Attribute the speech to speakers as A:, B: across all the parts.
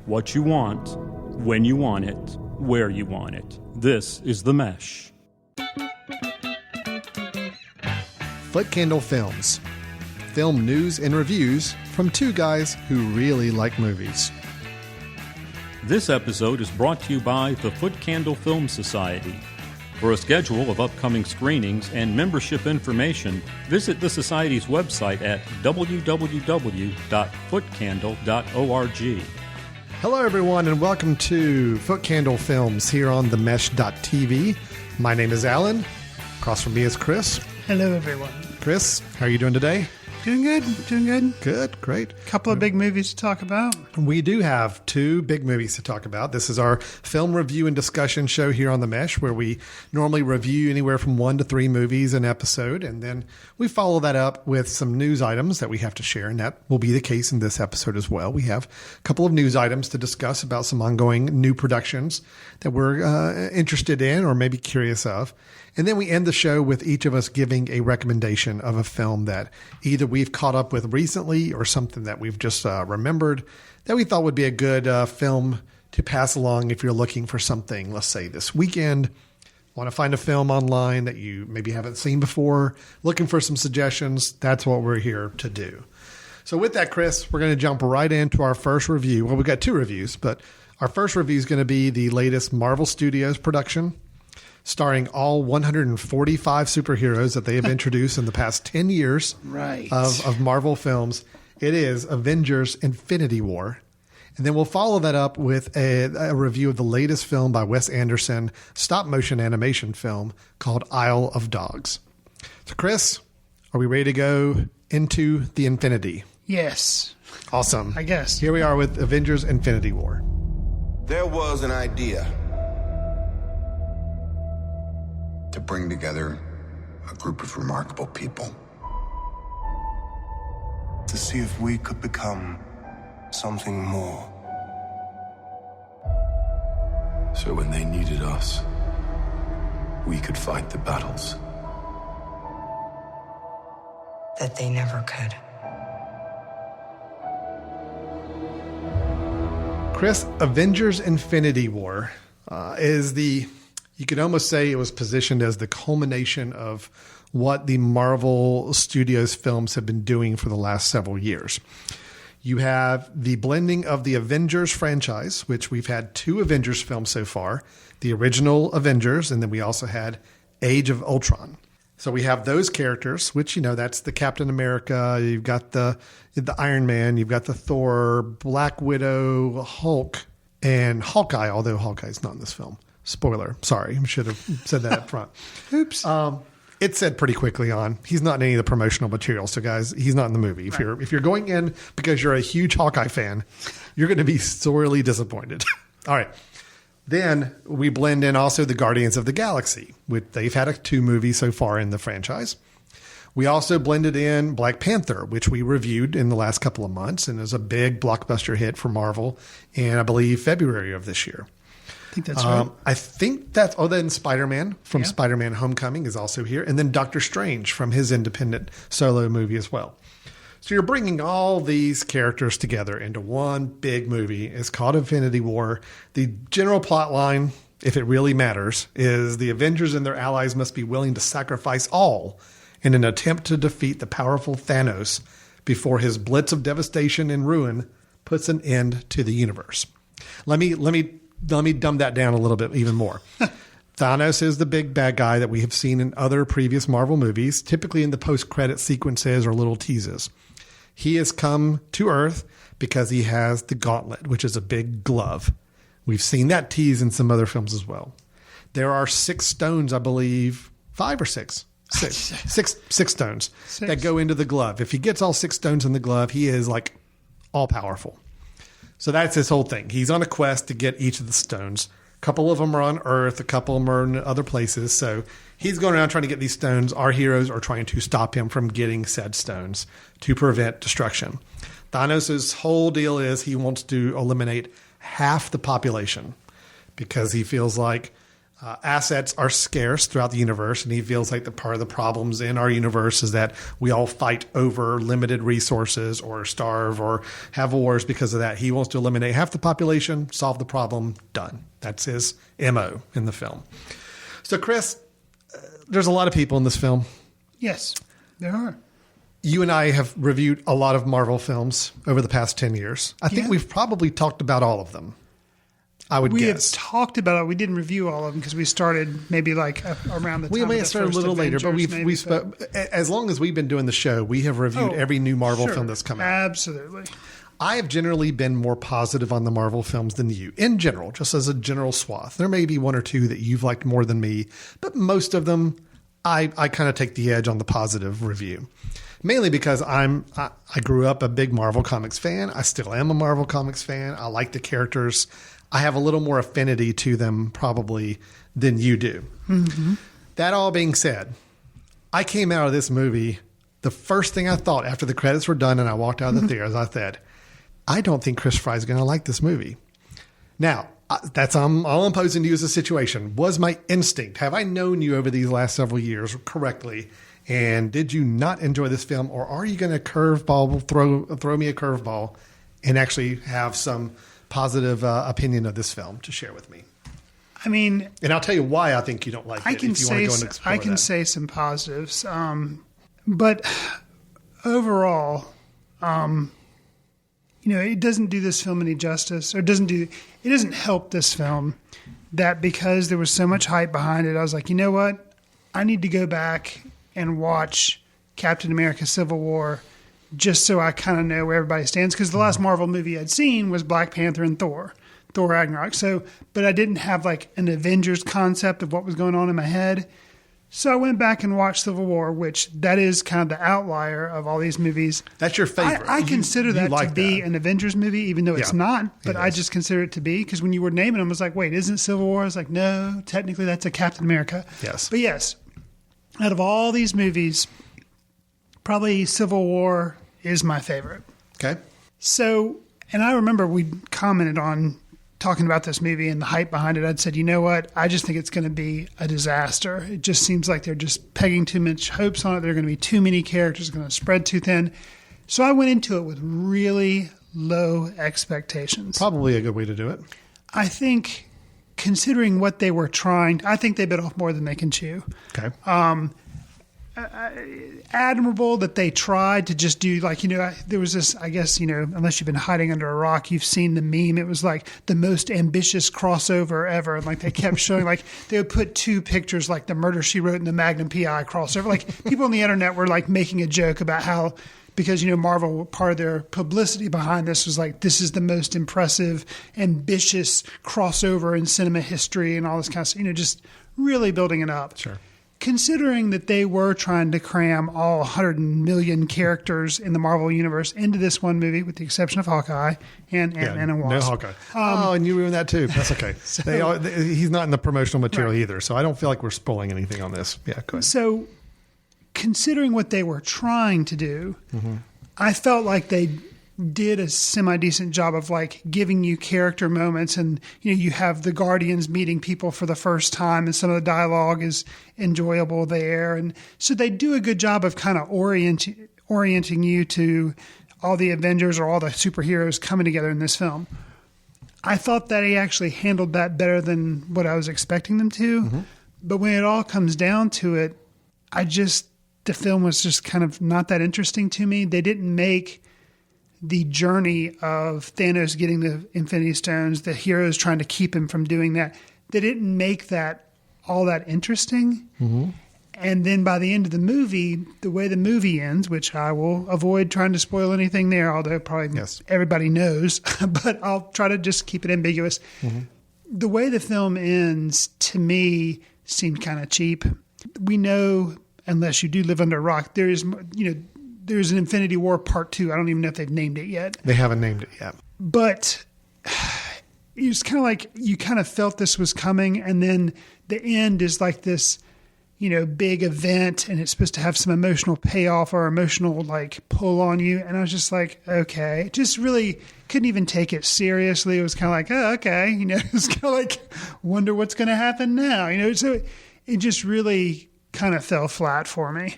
A: what you want, when you want it, where you want it. This is The Mesh.
B: Footcandle Films. Film news and reviews from two guys who really like movies.
A: This episode is brought to you by the Footcandle Film Society. For a schedule of upcoming screenings and membership information, visit the Society's website at www.footcandle.org.
B: Hello, everyone, and welcome to Footcandle Films here on themesh.tv. My name is Alan. Across from me is Chris.
C: Hello, everyone.
B: Chris, how are you doing today?
C: Doing good.
B: Good, great.
C: Couple of big movies to talk about.
B: We do have two big movies to talk about. This is our film review and discussion show here on The Mesh, where we normally review anywhere from 1 to 3 movies an episode, and then we follow that up with some news items that we have to share, and that will be the case in this episode as well. We have a couple of news items to discuss about some ongoing new productions that we're interested in or maybe curious of. And then we end the show with each of us giving a recommendation of a film that either we've caught up with recently or something that we've just remembered that we thought would be a good film to pass along if you're looking for something, let's say this weekend, want to find a film online that you maybe haven't seen before, looking for some suggestions. That's what we're here to do. So with that, Chris, we're going to jump right into our first review. Well, we've got 2 reviews, but our first review is going to be the latest Marvel Studios production, starring all 145 superheroes that they have introduced in the past 10 years of Marvel films. It is Avengers Infinity War. And then we'll follow that up with a review of the latest film by Wes Anderson, stop-motion animation film called Isle of Dogs. So, Chris, are we ready to go into the Infinity?
C: Yes.
B: Awesome.
C: I guess.
B: Here we are with Avengers Infinity War.
D: There was an idea to bring together a group of remarkable people.
E: To see if we could become something more.
F: So when they needed us, we could fight the battles
G: that they never could.
B: Chris, Avengers Infinity War is you could almost say it was positioned as the culmination of what the Marvel Studios films have been doing for the last several years. You have the blending of the Avengers franchise, which we've had 2 Avengers films so far, the original Avengers, and then we also had Age of Ultron. So we have those characters, which, that's the Captain America, you've got the Iron Man, you've got the Thor, Black Widow, Hulk, and Hawkeye, although Hawkeye's not in this film. Spoiler. Sorry. I should have said that up front.
C: Oops.
B: It said pretty quickly on. He's not in any of the promotional material. So, guys, he's not in the movie. If you're going in because you're a huge Hawkeye fan, you're going to be sorely disappointed. All right. Then we blend in also the Guardians of the Galaxy. They've had 2 movies so far in the franchise. We also blended in Black Panther, which we reviewed in the last couple of months and is a big blockbuster hit for Marvel in, I believe, February of this year.
C: I think that's right.
B: I think that's, then Spider-Man from Spider-Man Homecoming is also here. And then Doctor Strange from his independent solo movie as well. So you're bringing all these characters together into one big movie. It's called Infinity War. The general plot line, if it really matters, is the Avengers and their allies must be willing to sacrifice all in an attempt to defeat the powerful Thanos before his blitz of devastation and ruin puts an end to the universe. Let me dumb that down a little bit even more. Thanos is the big bad guy that we have seen in other previous Marvel movies, typically in the post-credit sequences or little teases. He has come to Earth because he has the gauntlet, which is a big glove. We've seen that tease in some other films as well. There are 6 stones, I believe, 5 or 6. 6 stones that go into the glove. If he gets all 6 stones in the glove, he is like all powerful. So that's his whole thing. He's on a quest to get each of the stones. A couple of them are on Earth. A couple of them are in other places. So he's going around trying to get these stones. Our heroes are trying to stop him from getting said stones to prevent destruction. Thanos' whole deal is he wants to eliminate half the population because he feels like assets are scarce throughout the universe, and he feels like the part of the problems in our universe is that we all fight over limited resources or starve or have wars because of that. He wants to eliminate half the population, solve the problem, done. That's his MO in the film. So, Chris, there's a lot of people in this film.
C: Yes, there are.
B: You and I have reviewed a lot of Marvel films over the past 10 years. I think we've probably talked about all of them. I would
C: we
B: guess.
C: have talked about it. We didn't review all of them because we started maybe like around the time.
B: We may
C: of
B: have
C: the
B: started a
C: first
B: little later, but
C: Avengers,
B: as long as we've been doing the show, we have reviewed every new Marvel film that's come out.
C: Absolutely.
B: I have generally been more positive on the Marvel films than you, in general, just as a general swath. There may be one or two that you've liked more than me, but most of them, I kind of take the edge on the positive review. Mainly because I grew up a big Marvel Comics fan. I still am a Marvel Comics fan. I like the characters. I have a little more affinity to them probably than you do. Mm-hmm. That all being said, I came out of this movie, the first thing I thought after the credits were done and I walked out of the theater is I said, I don't think Chris Fry's going to like this movie. Now, that's all I'm posing to you as a situation. Was my instinct, have I known you over these last several years correctly? And did you not enjoy this film, or are you going to throw me a curveball and actually have some positive opinion of this film to share with me?
C: I mean,
B: and I'll tell you why I think you don't like it. If you want to go and explore
C: I can say some positives, but overall, it doesn't do this film any justice, or it doesn't help this film. That because there was so much hype behind it, I was like, you know what, I need to go back and watch Captain America: Civil War just so I kind of know where everybody stands. Because the last Marvel movie I'd seen was Black Panther and Thor Ragnarok. So, but I didn't have like an Avengers concept of what was going on in my head. So I went back and watched Civil War, which that is kind of the outlier of all these movies.
B: That's your favorite.
C: I consider that to be an Avengers movie, even though it's not. But I just consider it to be, because when you were naming them, I was like, wait, isn't Civil War? I was like, no, technically that's a Captain America.
B: Yes.
C: But yes, out of all these movies, probably Civil War is my favorite.
B: Okay.
C: So, and I remember we commented on talking about this movie and the hype behind it. I'd said, you know what? I just think it's going to be a disaster. It just seems like they're just pegging too much hopes on it. There are going to be too many characters, going to spread too thin. So I went into it with really low expectations.
B: Probably a good way to do it.
C: I think, considering what they were trying, I think they bit off more than they can chew.
B: Okay.
C: Admirable that they tried to just do, like, there was this, I guess, unless you've been hiding under a rock, you've seen the meme. It was like the most ambitious crossover ever. And like they kept showing, like they would put two pictures, like the Murder, She Wrote and the Magnum PI crossover. Like people on the internet were like making a joke about how, because, Marvel, part of their publicity behind this was like, this is the most impressive, ambitious crossover in cinema history and all this kind of stuff, just really building it up.
B: Sure.
C: Considering that they were trying to cram all 100 million characters in the Marvel Universe into this one movie, with the exception of Hawkeye and Ant-Man and Wasp.
B: No Hawkeye. And you ruined that too. That's okay. He's not in the promotional material either, so I don't feel like we're spoiling anything on this. Yeah, go ahead.
C: So, considering what they were trying to do, I felt like they did a semi-decent job of like giving you character moments, and you have the Guardians meeting people for the first time, and some of the dialogue is enjoyable there, and so they do a good job of kind of orienting you to all the Avengers or all the superheroes coming together in this film. I thought that he actually handled that better than what I was expecting them to, but when it all comes down to it, the film was just kind of not that interesting to me. They didn't make the journey of Thanos getting the Infinity Stones, the heroes trying to keep him from doing that. They didn't make that all that interesting. And then by the end of the movie, the way the movie ends, which I will avoid trying to spoil anything there, although probably everybody knows, but I'll try to just keep it ambiguous. The way the film ends, to me, seemed kind of cheap. We know, unless you do live under a rock, there is, there's an Infinity War Part 2. I don't even know if they've named it yet.
B: They haven't named it yet.
C: But it was kind of like you kind of felt this was coming, and then the end is like this, big event and it's supposed to have some emotional payoff or emotional like pull on you. And I was just like, okay, just really couldn't even take it seriously. It was kind of like, oh, okay. It's kind of like, wonder what's going to happen now, so it just really kind of fell flat for me.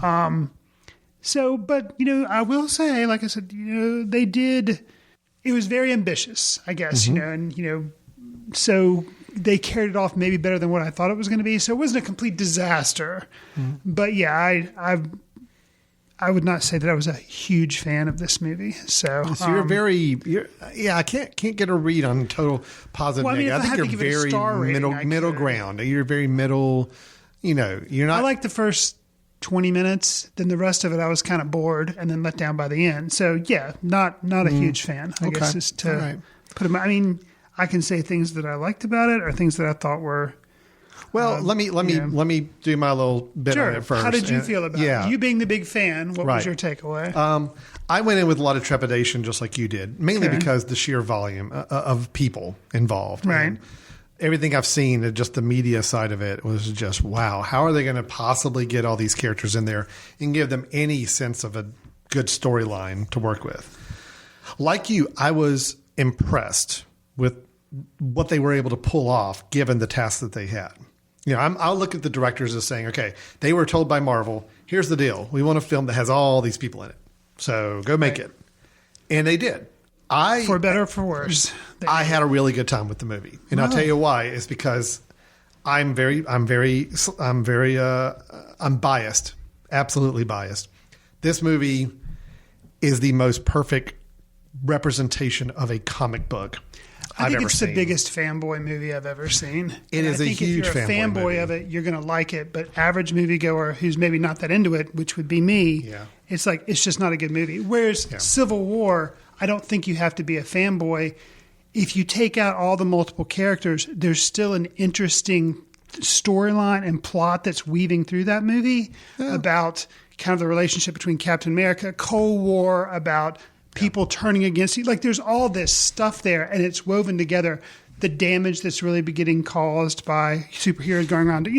C: But I will say, like I said, they did, it was very ambitious, I guess, so they carried it off maybe better than what I thought it was going to be. So it wasn't a complete disaster. But yeah, I would not say that I was a huge fan of this movie. So
B: I can't get a read on total positive.
C: Well,
B: I think you're very middle ground. You're very middle. You're not.
C: I like the first 20 minutes. Then the rest of it, I was kind of bored and then let down by the end. So yeah, not a huge fan. I guess is to put them. I mean, I can say things that I liked about it or things that I thought were.
B: Well, let me do my little bit on it first.
C: How did you feel about it? You being the big fan, what was your takeaway?
B: I went in with a lot of trepidation, just like you did, mainly because the sheer volume of people involved.
C: Right.
B: And everything I've seen, just the media side of it, was just, wow, how are they going to possibly get all these characters in there and give them any sense of a good storyline to work with? Like you, I was impressed with what they were able to pull off given the tasks that they had. I'll look at the directors as saying, okay, they were told by Marvel, here's the deal. We want a film that has all these people in it. So go make it. And they did.
C: For better or for worse.
B: I had a really good time with the movie. And I'll tell you why. It's because I'm biased. Absolutely biased. This movie is the most perfect representation of a comic book
C: I think it's the biggest fanboy movie I've ever seen.
B: It is a huge fanboy movie.
C: If you're a fanboy of it, you're going to like it. But average moviegoer who's maybe not that into it, which would be me, it's like it's just not a good movie. Whereas Civil War, I don't think you have to be a fanboy. If you take out all the multiple characters, there's still an interesting storyline and plot that's weaving through that movie about kind of the relationship between Captain America, Cold War, about people turning against you. Like there's all this stuff there and it's woven together. The damage that's really getting caused by superheroes going around.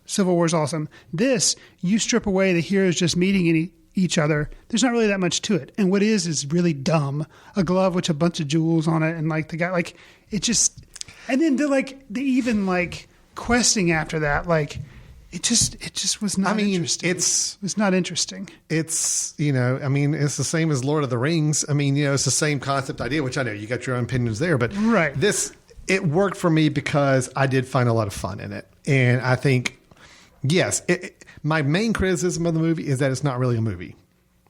C: Civil War is awesome. This, you strip away the heroes just meeting each other. There's not really that much to it. And what is really dumb. A glove with a bunch of jewels on it. And like the guy, like it just, and then the even questing after that, it just was not interesting. It was not interesting.
B: It's, it's the same as Lord of the Rings. It's the same concept idea, which I know you got your own opinions there, but it worked for me because I did find a lot of fun in it. And I think, yes, my main criticism of the movie is that it's not really a movie.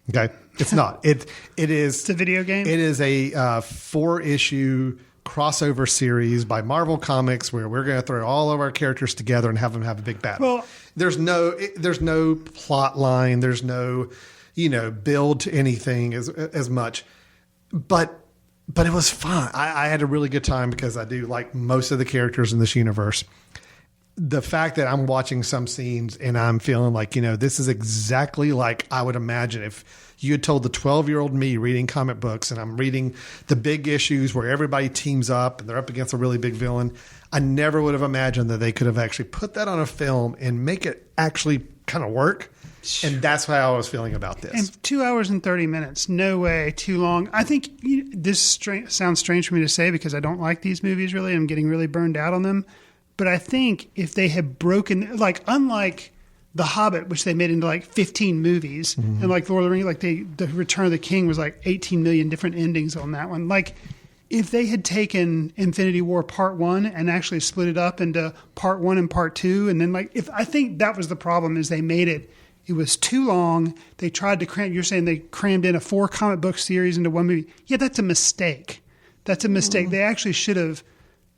B: Okay. It's not. It is.
C: It's a video game.
B: It is a 4-issue crossover series by Marvel Comics where we're going to throw all of our characters together and have them have a big battle.
C: Well,
B: there's no plot line. There's no, build to anything as much, but it was fun. I had a really good time because I do like most of the characters in this universe. The fact that I'm watching some scenes and I'm feeling like, this is exactly like I would imagine if you had told the 12-year-old me reading comic books and I'm reading the big issues where everybody teams up and they're up against a really big villain. I never would have imagined that they could have actually put that on a film and make it actually kind of work. And that's how I was feeling about this.
C: And 2 hours and 30 minutes, no way, too long. I think this sounds strange for me to say because I don't like these movies really. I'm getting really burned out on them. But I think if they had broken, unlike The Hobbit, which they made into 15 movies, and Lord of the Rings, the Return of the King was 18 million different endings on that one. If they had taken Infinity War Part 1 and actually split it up into Part 1 and Part 2, and then I think that was the problem is they made it was too long. They tried to cram, you're saying they crammed in a 4 comic book series into one movie. Yeah, that's a mistake. They actually should have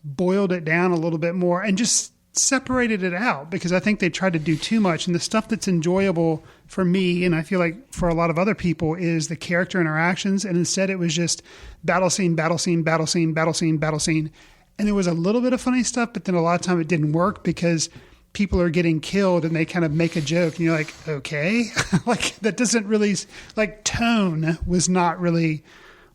C: boiled it down a little bit more and just separated it out because I think they tried to do too much. And the stuff that's enjoyable for me, and I feel like for a lot of other people, is the character interactions. And instead it was just battle scene, battle scene, battle scene, battle scene, battle scene. And there was a little bit of funny stuff, but then a lot of time it didn't work because people are getting killed and they kind of make a joke and you're like, okay, that doesn't really, tone was not really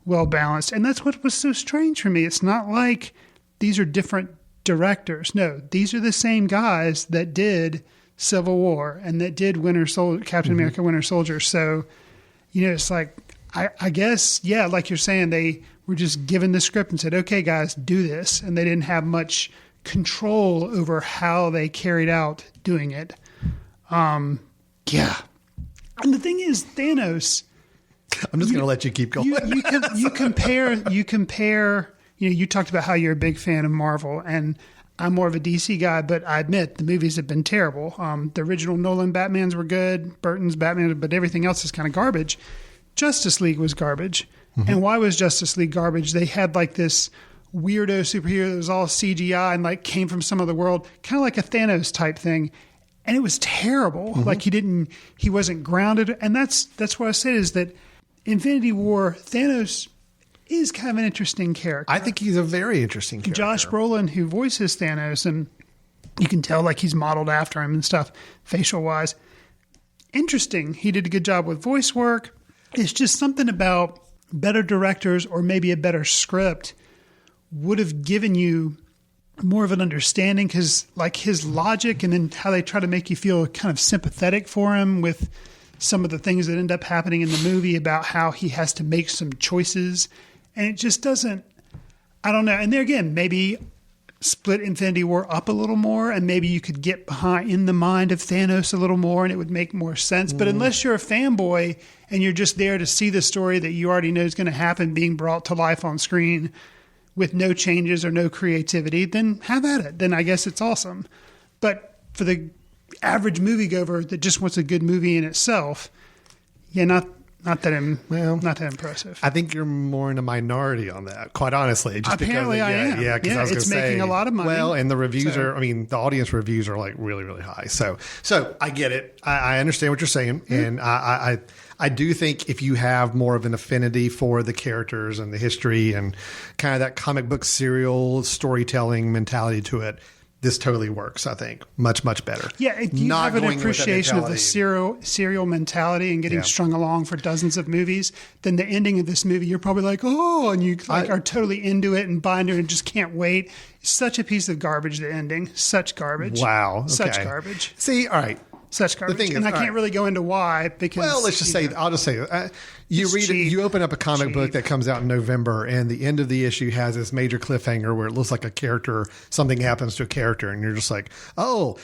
C: well balanced. And that's what was so strange for me. It's not like these are different directors. No, these are the same guys that did Civil War and that did Captain America Winter Soldier. So, it's like, I guess, yeah, like you're saying, they were just given the script and said, okay, guys, do this. And they didn't have much control over how they carried out doing it. Yeah. And the thing is, Thanos...
B: I'm just going to let you keep going.
C: You compare, you talked about how you're a big fan of Marvel, and I'm more of a DC guy, but I admit the movies have been terrible. The original Nolan Batmans were good, Burton's Batman, but everything else is kind of garbage. Justice League was garbage. Mm-hmm. And why was Justice League garbage? They had like this weirdo superhero that was all CGI and like came from some other world, kind of like a Thanos type thing. And it was terrible. Mm-hmm. Like he wasn't grounded. And that's what I said is that Infinity War, Thanos is kind of an interesting character.
B: I think he's a very interesting character.
C: Josh Brolin, who voices Thanos, and you can tell like he's modeled after him and stuff, facial wise. Interesting. He did a good job with voice work. It's just something about better directors or maybe a better script would have given you more of an understanding, because like his logic and then how they try to make you feel kind of sympathetic for him with some of the things that end up happening in the movie about how he has to make some choices. And it just doesn't, I don't know. And there again, maybe split Infinity War up a little more and maybe you could get behind in the mind of Thanos a little more and it would make more sense. But unless you're a fanboy and you're just there to see the story that you already know is going to happen being brought to life on screen with no changes or no creativity, then have at it. Then I guess it's awesome. But for the average moviegoer that just wants a good movie in itself, not that impressive.
B: I think you're more in a minority on that, quite honestly. Just
C: Apparently,
B: because,
C: I am.
B: Yeah, because I was
C: it's
B: going to say,
C: making a lot of money.
B: Well, and the reviews the audience reviews are like really, really high. So I get it. I understand what you're saying, and I do think if you have more of an affinity for the characters and the history and kind of that comic book serial storytelling mentality to it, this totally works, I think. Much, much better.
C: Yeah, if you have an appreciation of the serial mentality and getting strung along for dozens of movies, then the ending of this movie, you're probably like, oh, and you are totally into it and bind it and just can't wait. Such a piece of garbage, the ending. Such garbage.
B: Wow. Okay.
C: Such garbage.
B: See, all right.
C: Such garbage. The thing is, and I can't really go into why because...
B: Well, let's just say, I'll just say, you read it, you open up a comic book that comes out in November and the end of the issue has this major cliffhanger where it looks like a character, something happens to a character and you're just like, oh,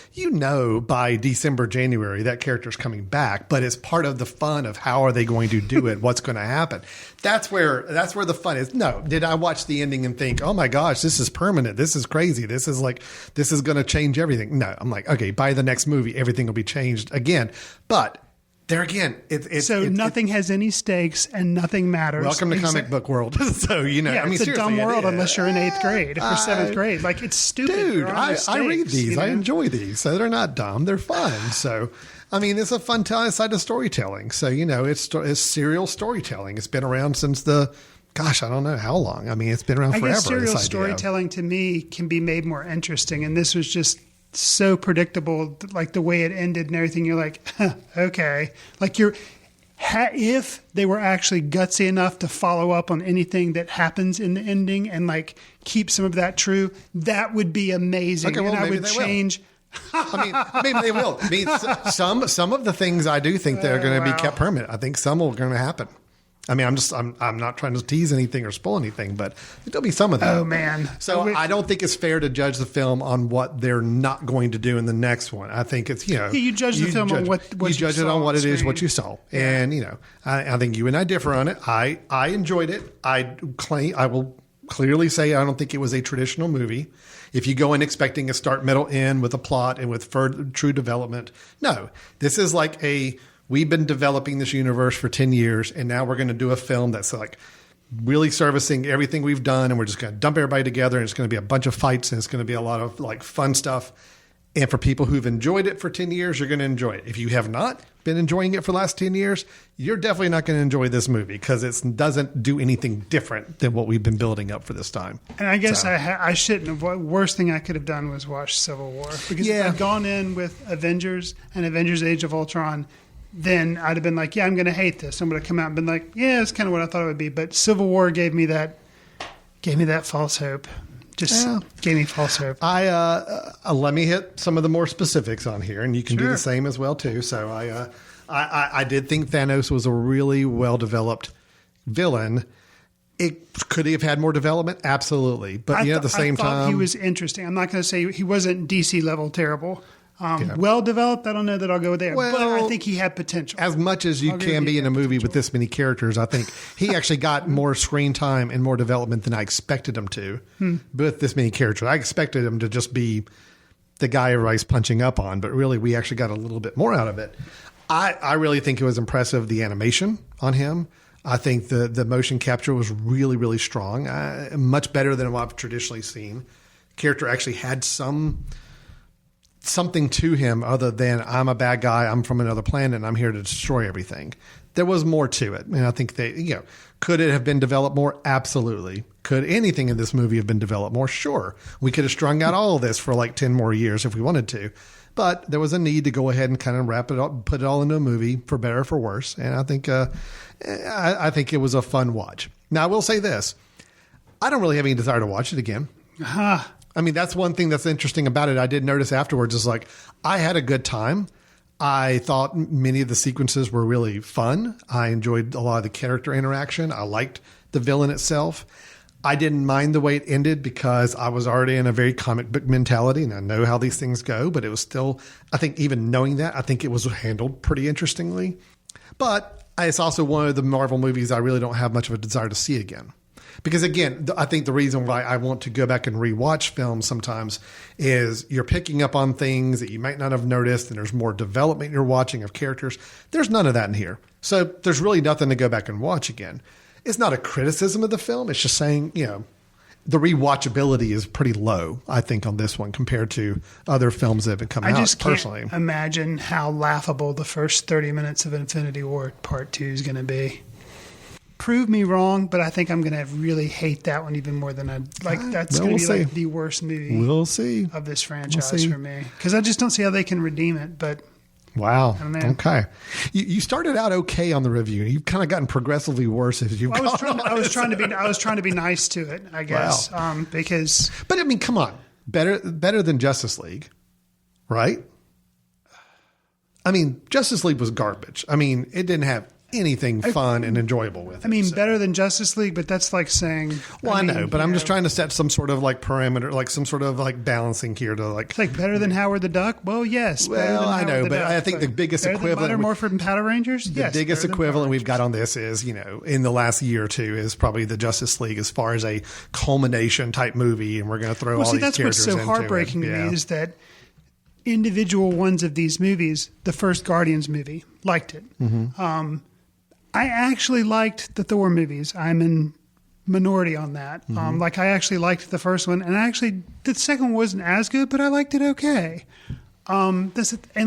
B: by December, January, that character's coming back, but it's part of the fun of how are they going to do it? What's going to happen? That's where the fun is. No, did I watch the ending and think, oh my gosh, this is permanent. This is crazy. This is going to change everything. No, I'm like, okay, by the next movie, everything will be changed again. But there again,
C: nothing has any stakes and nothing matters.
B: Welcome to comic book world. So,
C: it's a dumb world unless you're in 8th grade or 7th grade. Like, it's stupid.
B: Dude, I read these. I enjoy these. So they're not dumb. They're fun. So, I mean, it's a fun side of storytelling. So, it's serial storytelling. It's been around since I don't know how long. I mean, it's been around forever. I guess
C: serial storytelling to me can be made more interesting. And this was just so predictable, like the way it ended and everything. You're like, okay. Like if they were actually gutsy enough to follow up on anything that happens in the ending and like keep some of that true, that would be amazing.
B: Okay, well,
C: and I would change.
B: I mean, maybe they will. I mean, some of the things I do think they're going to be kept permanent. I think some are going to happen. I mean, I'm not trying to tease anything or spoil anything, but there'll be some of that.
C: Oh man!
B: So I don't think it's fair to judge the film on what they're not going to do in the next one. I think it's
C: you judge the film on what you
B: judge it on what it is, what you saw, and I think you and I differ on it. I enjoyed it. I will clearly say I don't think it was a traditional movie. If you go in expecting a start, middle, end with a plot and with true development, no, this is like we've been developing this universe for 10 years, and now we're going to do a film that's like really servicing everything we've done, and we're just going to dump everybody together, and it's going to be a bunch of fights, and it's going to be a lot of like fun stuff. And for people who've enjoyed it for 10 years, you're going to enjoy it. If you have not been enjoying it for the last 10 years, you're definitely not going to enjoy this movie because it doesn't do anything different than what we've been building up for this time.
C: And I guess I shouldn't have. The worst thing I could have done was watch Civil War. Because if I'd gone in with Avengers and Avengers Age of Ultron, then I'd have been like, yeah, I'm going to hate this. I'm going to come out and been like, yeah, it's kind of what I thought it would be. But Civil War gave me that false hope. just gave me false hope.
B: Let me hit some of the more specifics on here, and you can do
C: Sure.
B: the same as well too. So I did think Thanos was a really well developed villain. It could he have had more development? Absolutely, but at the same
C: I thought
B: time,
C: he was interesting. I'm not going to say he wasn't DC level terrible. Well developed. I don't know that I'll go there, but I think he had potential.
B: as much as you can be in a movie with this many characters, I think he actually got more screen time and more development than I expected him to. With this many characters, I expected him to just be the guy everybody's punching up on, but really we actually got a little bit more out of it. I really think it was impressive, the animation on him. I think the motion capture was really, really strong, much better than what I've traditionally seen. Character actually had something to him other than I'm a bad guy, I'm from another planet, and I'm here to destroy everything. There was more to it. And I think could it have been developed more? Absolutely. Could anything in this movie have been developed more? Sure. We could have strung out all of this for like 10 more years if we wanted to. But there was a need to go ahead and kind of wrap it up, put it all into a movie, for better or for worse. And I think it was a fun watch. Now, I will say this. I don't really have any desire to watch it again. I mean, that's one thing that's interesting about it. I did notice afterwards is like, I had a good time. I thought many of the sequences were really fun. I enjoyed a lot of the character interaction. I liked the villain itself. I didn't mind the way it ended because I was already in a very comic book mentality and I know how these things go, but it was still, I think even knowing that, I think it was handled pretty interestingly. But it's also one of the Marvel movies I really don't have much of a desire to see again. Because again, I think the reason why I want to go back and rewatch films sometimes is you're picking up on things that you might not have noticed, and there's more development you're watching of characters. There's none of that in here. So there's really nothing to go back and watch again. It's not a criticism of the film. It's just saying, the rewatchability is pretty low, I think, on this one compared to other films that have come out.
C: I just
B: personally
C: can't imagine how laughable the first 30 minutes of Infinity War Part 2 is going to be. Prove me wrong, but I think I'm going to really hate that one even more than I'd like. That's going to be like the worst movie
B: we'll see.
C: of this franchise for me. Because I just don't see how they can redeem it, but...
B: Wow.
C: I don't know.
B: Okay. You started out okay on the review. You've kind of gotten progressively worse as you've gone.
C: I was trying to be nice to it, I guess.
B: Wow.
C: Because
B: But I mean, come on. Better than Justice League, right? I mean, Justice League was garbage. I mean, it didn't have anything fun and enjoyable with it.
C: I mean, better than Justice League, but that's like saying...
B: Well, I know, but I'm just trying to set some sort of like parameter, like some sort of like balancing here to like...
C: It's like better than Howard the Duck? Well, yes.
B: Well, I know, but I think the biggest equivalent...
C: Better than Morphin and Power Rangers?
B: The
C: Yes.
B: biggest equivalent we've got on this is, in the last year or two is probably the Justice League as far as a culmination type movie, and we're going to throw all these
C: that's
B: characters
C: what's so
B: into
C: heartbreaking
B: it.
C: to me is that individual ones of these movies, the first Guardians movie, liked it.
B: Mm-hmm.
C: I actually liked the Thor movies. I'm in minority on that.
B: Mm-hmm.
C: I actually liked the first one, and the second one wasn't as good, but I liked it okay. And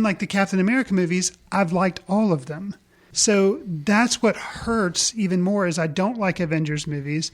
C: like the Captain America movies, I've liked all of them. So that's what hurts even more is I don't like Avengers movies.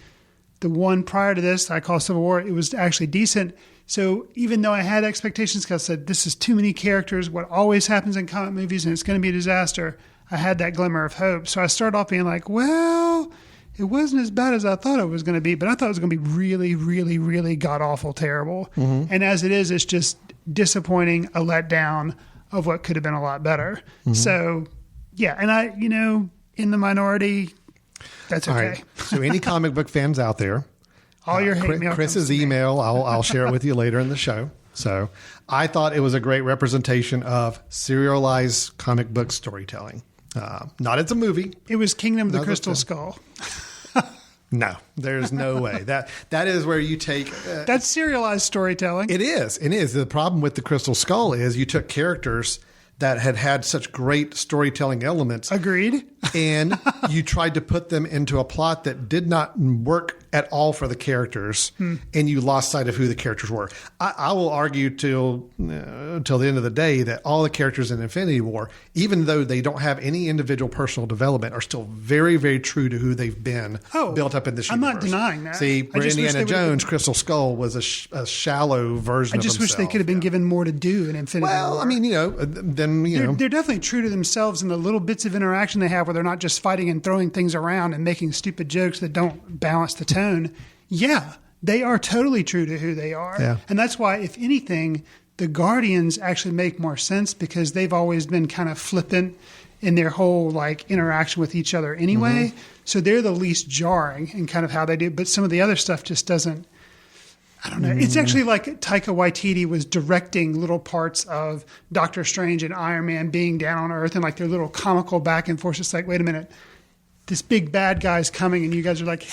C: The one prior to this, I call Civil War, it was actually decent. So even though I had expectations, because I said, this is too many characters, what always happens in comic movies, and it's going to be a disaster, I had that glimmer of hope. So I started off being like, well, it wasn't as bad as I thought it was going to be, but I thought it was going to be really, really, really god-awful terrible. Mm-hmm. And as it is, it's just disappointing, a letdown of what could have been a lot better. Mm-hmm. So, yeah, and I, in the minority, that's okay.
B: All right. So any comic book fans out there,
C: all your hate mail
B: Chris's email, I'll share it with you later in the show. So I thought it was a great representation of serialized comic book storytelling. Not as a movie.
C: It was Kingdom of the Crystal Skull.
B: No, there's no way. That is where you take...
C: That's serialized storytelling.
B: It is. The problem with the Crystal Skull is you took characters that had such great storytelling elements.
C: Agreed.
B: And you tried to put them into a plot that did not work at all for the characters, and you lost sight of who the characters were. I will argue till the end of the day that all the characters in Infinity War, even though they don't have any individual personal development, are still very, very true to who they've been built up in this universe.
C: I'm not denying that.
B: See, for Indiana Jones, Crystal Skull was a shallow version of himself.
C: I just wish they could have been given more to do in Infinity War.
B: Well, I mean,
C: They're definitely true to themselves in the little bits of interaction they have where they're not just fighting and throwing things around and making stupid jokes that don't balance the tone. Yeah, they are totally true to who they are.
B: Yeah.
C: And that's why, if anything, the Guardians actually make more sense because they've always been kind of flippant in their whole like interaction with each other anyway.
B: Mm-hmm.
C: So they're the least jarring in kind of how they do. But some of the other stuff just doesn't. I don't know. It's actually like Taika Waititi was directing little parts of Doctor Strange and Iron Man being down on Earth and like their little comical back and forth. It's like, wait a minute, this big bad guy's coming, and you guys are like,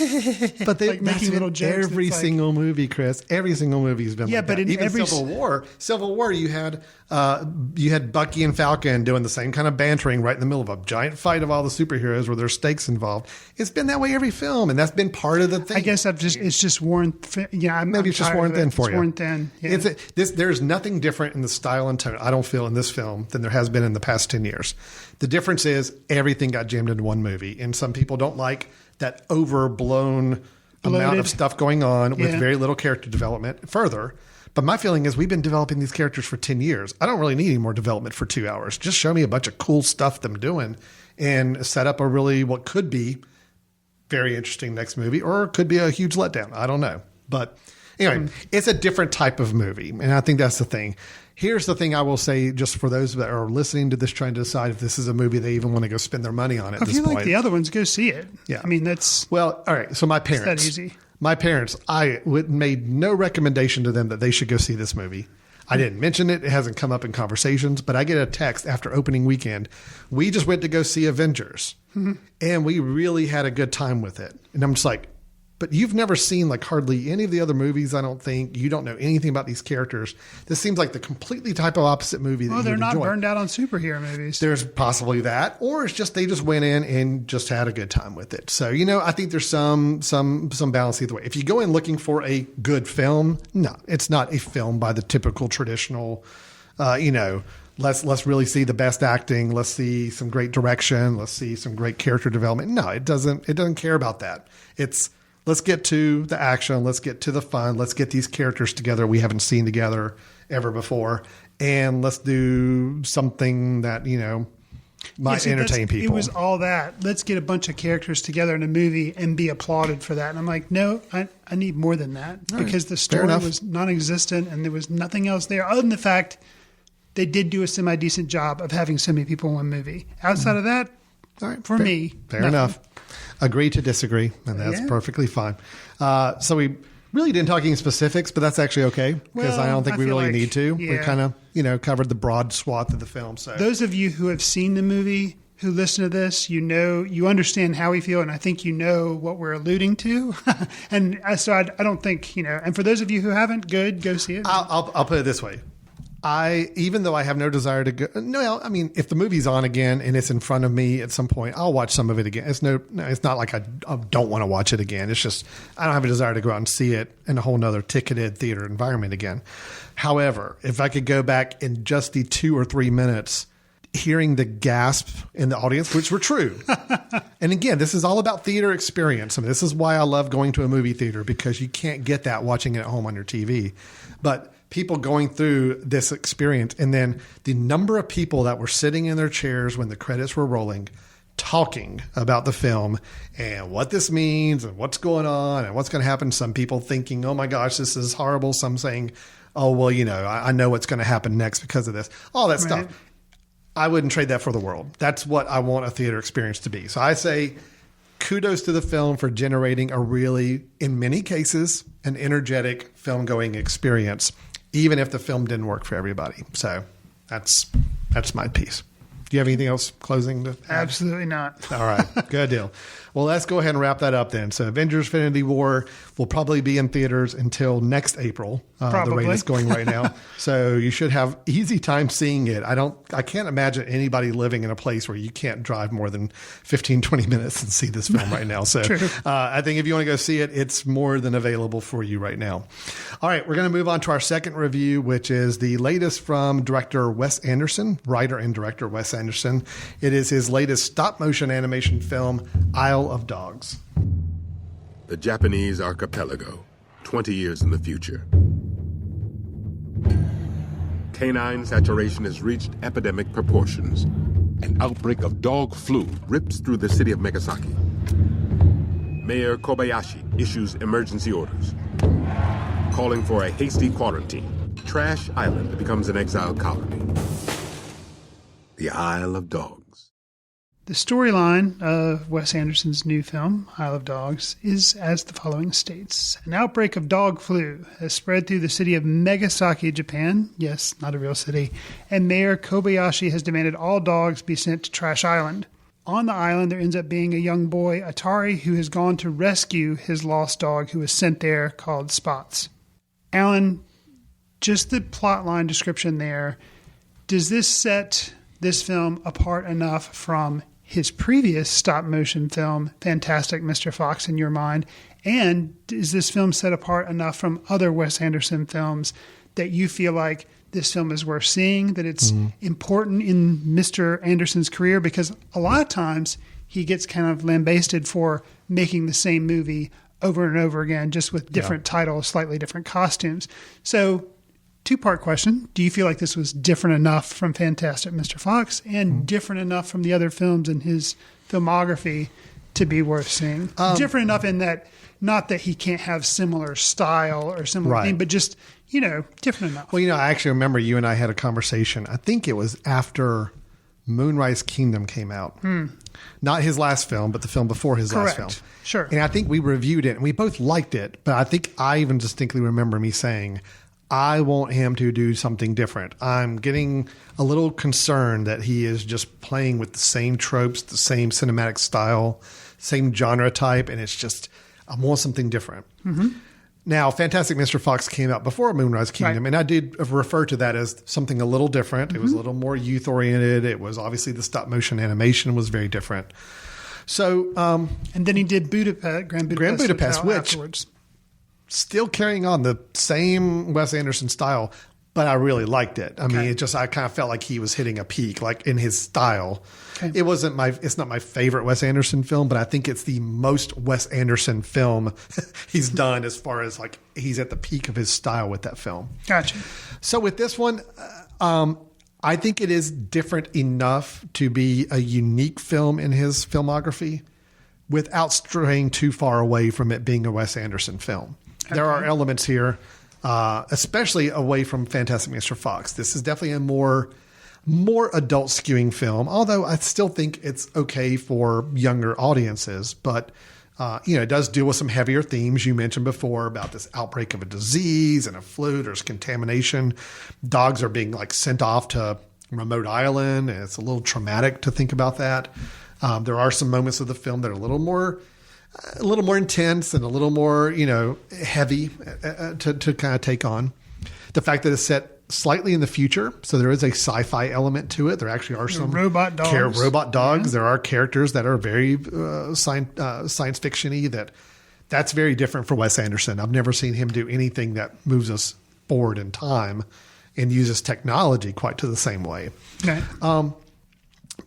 B: but they
C: like making little jokes.
B: Every single movie, Chris. Every single movie's been like
C: but
B: that.
C: in
B: Even
C: every
B: Civil War, you had Bucky and Falcon doing the same kind of bantering right in the middle of a giant fight of all the superheroes where there's stakes involved. It's been that way every film, and that's been part of the thing.
C: I guess it's just worn.
B: Maybe it's just worn thin for you.
C: It's worn thin. Yeah.
B: There's nothing different in the style and tone, I don't feel, in this film than there has been in the past 10 years. The difference is everything got jammed into one movie, and some people don't like that overblown amount of stuff going on with very little character development further. But my feeling is we've been developing these characters for 10 years. I don't really need any more development for 2 hours. Just show me a bunch of cool stuff them doing and set up a really what could be very interesting next movie, or could be a huge letdown. I don't know. But anyway, it's a different type of movie, and I think that's the thing. Here's the thing I will say, just for those that are listening to this, trying to decide if this is a movie they even want to go spend their money on at this point.
C: If you like the other ones, go see it.
B: Yeah.
C: I mean, that's...
B: Well, all right. So my parents...
C: It's that easy.
B: My parents, I made no recommendation to them that they should go see this movie. I didn't mention it. It hasn't come up in conversations, but I get a text after opening weekend. We just went to go see Avengers, and we really had a good time with it. And I'm just like, but you've never seen like hardly any of the other movies, I don't think. You don't know anything about these characters. This seems like the completely type of opposite movie that you would enjoy.
C: They're not burned out on superhero movies.
B: There's possibly that, or it's just they just went in and just had a good time with it. So, I think there's some balance either way. If you go in looking for a good film, no, it's not a film by the typical traditional, let's really see the best acting. Let's see some great direction. Let's see some great character development. No, it doesn't care about that. It's, let's get to the action. Let's get to the fun. Let's get these characters together we haven't seen together ever before. And let's do something that, might entertain people.
C: It was all that. Let's get a bunch of characters together in a movie and be applauded for that. And I'm like, no, I need more than that.
B: All
C: because
B: right.
C: the story was non-existent and there was nothing else there other than the fact they did do a semi-decent job of having so many people in one movie. Outside of that,
B: all right,
C: for me,
B: fair
C: nothing.
B: enough. Agree to disagree, and that's perfectly fine. So we really didn't talk any specifics, but that's actually okay because I don't think we really need to. We kind of, covered the broad swath of the film. So
C: those of you who have seen the movie, who listen to this, you understand how we feel, and I think you know what we're alluding to. And so I don't think, and for those of you who haven't, go see it.
B: I'll put it this way. Even though I have no desire to go, if the movie's on again and it's in front of me at some point, I'll watch some of it again. It's not like I don't want to watch it again. It's just, I don't have a desire to go out and see it in a whole nother ticketed theater environment again. However, if I could go back in just the 2 or 3 minutes, hearing the gasp in the audience, which were true. And again, this is all about theater experience. This is why I love going to a movie theater, because you can't get that watching it at home on your TV. But people going through this experience, and then the number of people that were sitting in their chairs when the credits were rolling, talking about the film and what this means and what's going on and what's going to happen. Some people thinking, oh my gosh, this is horrible. Some saying, oh, well, I know what's going to happen next because of this. All that stuff. I wouldn't trade that for the world. That's what I want a theater experience to be. So I say kudos to the film for generating a really, in many cases, an energetic film-going experience, even if the film didn't work for everybody. So that's my piece. Do you have anything else closing to add?
C: Absolutely not.
B: All right. Good deal. Well, let's go ahead and wrap that up then. So Avengers Infinity War will probably be in theaters until next April, the rate it's going right now. So you should have easy time seeing it. I can't imagine anybody living in a place where you can't drive more than 15, 20 minutes and see this film right now. So I think if you want to go see it, it's more than available for you right now. All right. We're going to move on to our second review, which is the latest from director Wes Anderson, writer and director Wes Anderson. It is his latest stop-motion animation film, Isle of Dogs.
H: The Japanese archipelago, 20 years in the future. Canine saturation has reached epidemic proportions. An outbreak of dog flu rips through the city of Megasaki. Mayor Kobayashi issues emergency orders. calling for a hasty quarantine. Trash Island becomes an exile colony. The Isle of Dogs.
C: The storyline of Wes Anderson's new film, Isle of Dogs, is as the following states. An outbreak of dog flu has spread through the city of Nagasaki, Japan. Yes, not a real city. And Mayor Kobayashi has demanded all dogs be sent to Trash Island. On the island, there ends up being a young boy, Atari, who has gone to rescue his lost dog who was sent there called Spots. Alan, just the plotline description there, does this set this film apart enough from his previous stop-motion film, Fantastic Mr. Fox, in your mind? And is this film set apart enough from other Wes Anderson films that you feel like this film is worth seeing, that it's important in Mr. Anderson's career? Because a lot of times he gets kind of lambasted for making the same movie over and over again, just with different titles, slightly different costumes. So, two-part question. Do you feel like this was different enough from Fantastic Mr. Fox and different enough from the other films in his filmography to be worth seeing? Different enough in that, not that he can't have similar style or similar thing, but just, different enough.
B: Well, I actually remember you and I had a conversation. I think it was after Moonrise Kingdom came out. Not his last film, but the film before his last film.
C: Sure.
B: And I think we reviewed it and we both liked it, but I think I even distinctly remember me saying, I want him to do something different. I'm getting a little concerned that he is just playing with the same tropes, the same cinematic style, same genre type, and it's just, I want something different. Now, Fantastic Mr. Fox came out before Moonrise Kingdom, and I did refer to that as something a little different. It was a little more youth-oriented. It was obviously the stop-motion animation was very different. So,
C: and then he did Grand Budapest,
B: which
C: afterwards.
B: Still carrying on the same Wes Anderson style, but I really liked it. I mean, I kind of felt like he was hitting a peak, like in his style. Okay. It's not my favorite Wes Anderson film, but I think it's the most Wes Anderson film he's done as far as like he's at the peak of his style with that film.
C: Gotcha.
B: So with this one, I think it is different enough to be a unique film in his filmography without straying too far away from it being a Wes Anderson film. Okay. There are elements here, especially away from Fantastic Mr. Fox. This is definitely a more adult skewing film, although I still think it's okay for younger audiences. But, it does deal with some heavier themes you mentioned before about this outbreak of a disease and a flu. There's contamination. Dogs are being sent off to a remote island, and it's a little traumatic to think about that. There are some moments of the film that are a little more intense and a little more, heavy to kind of take on. The fact that it's set slightly in the future, so there is a sci-fi element to it. There actually are some
C: robot dogs.
B: Yeah. There are characters that are very science fiction-y. That's very different for Wes Anderson. I've never seen him do anything that moves us forward in time and uses technology quite to the same way.
C: Okay.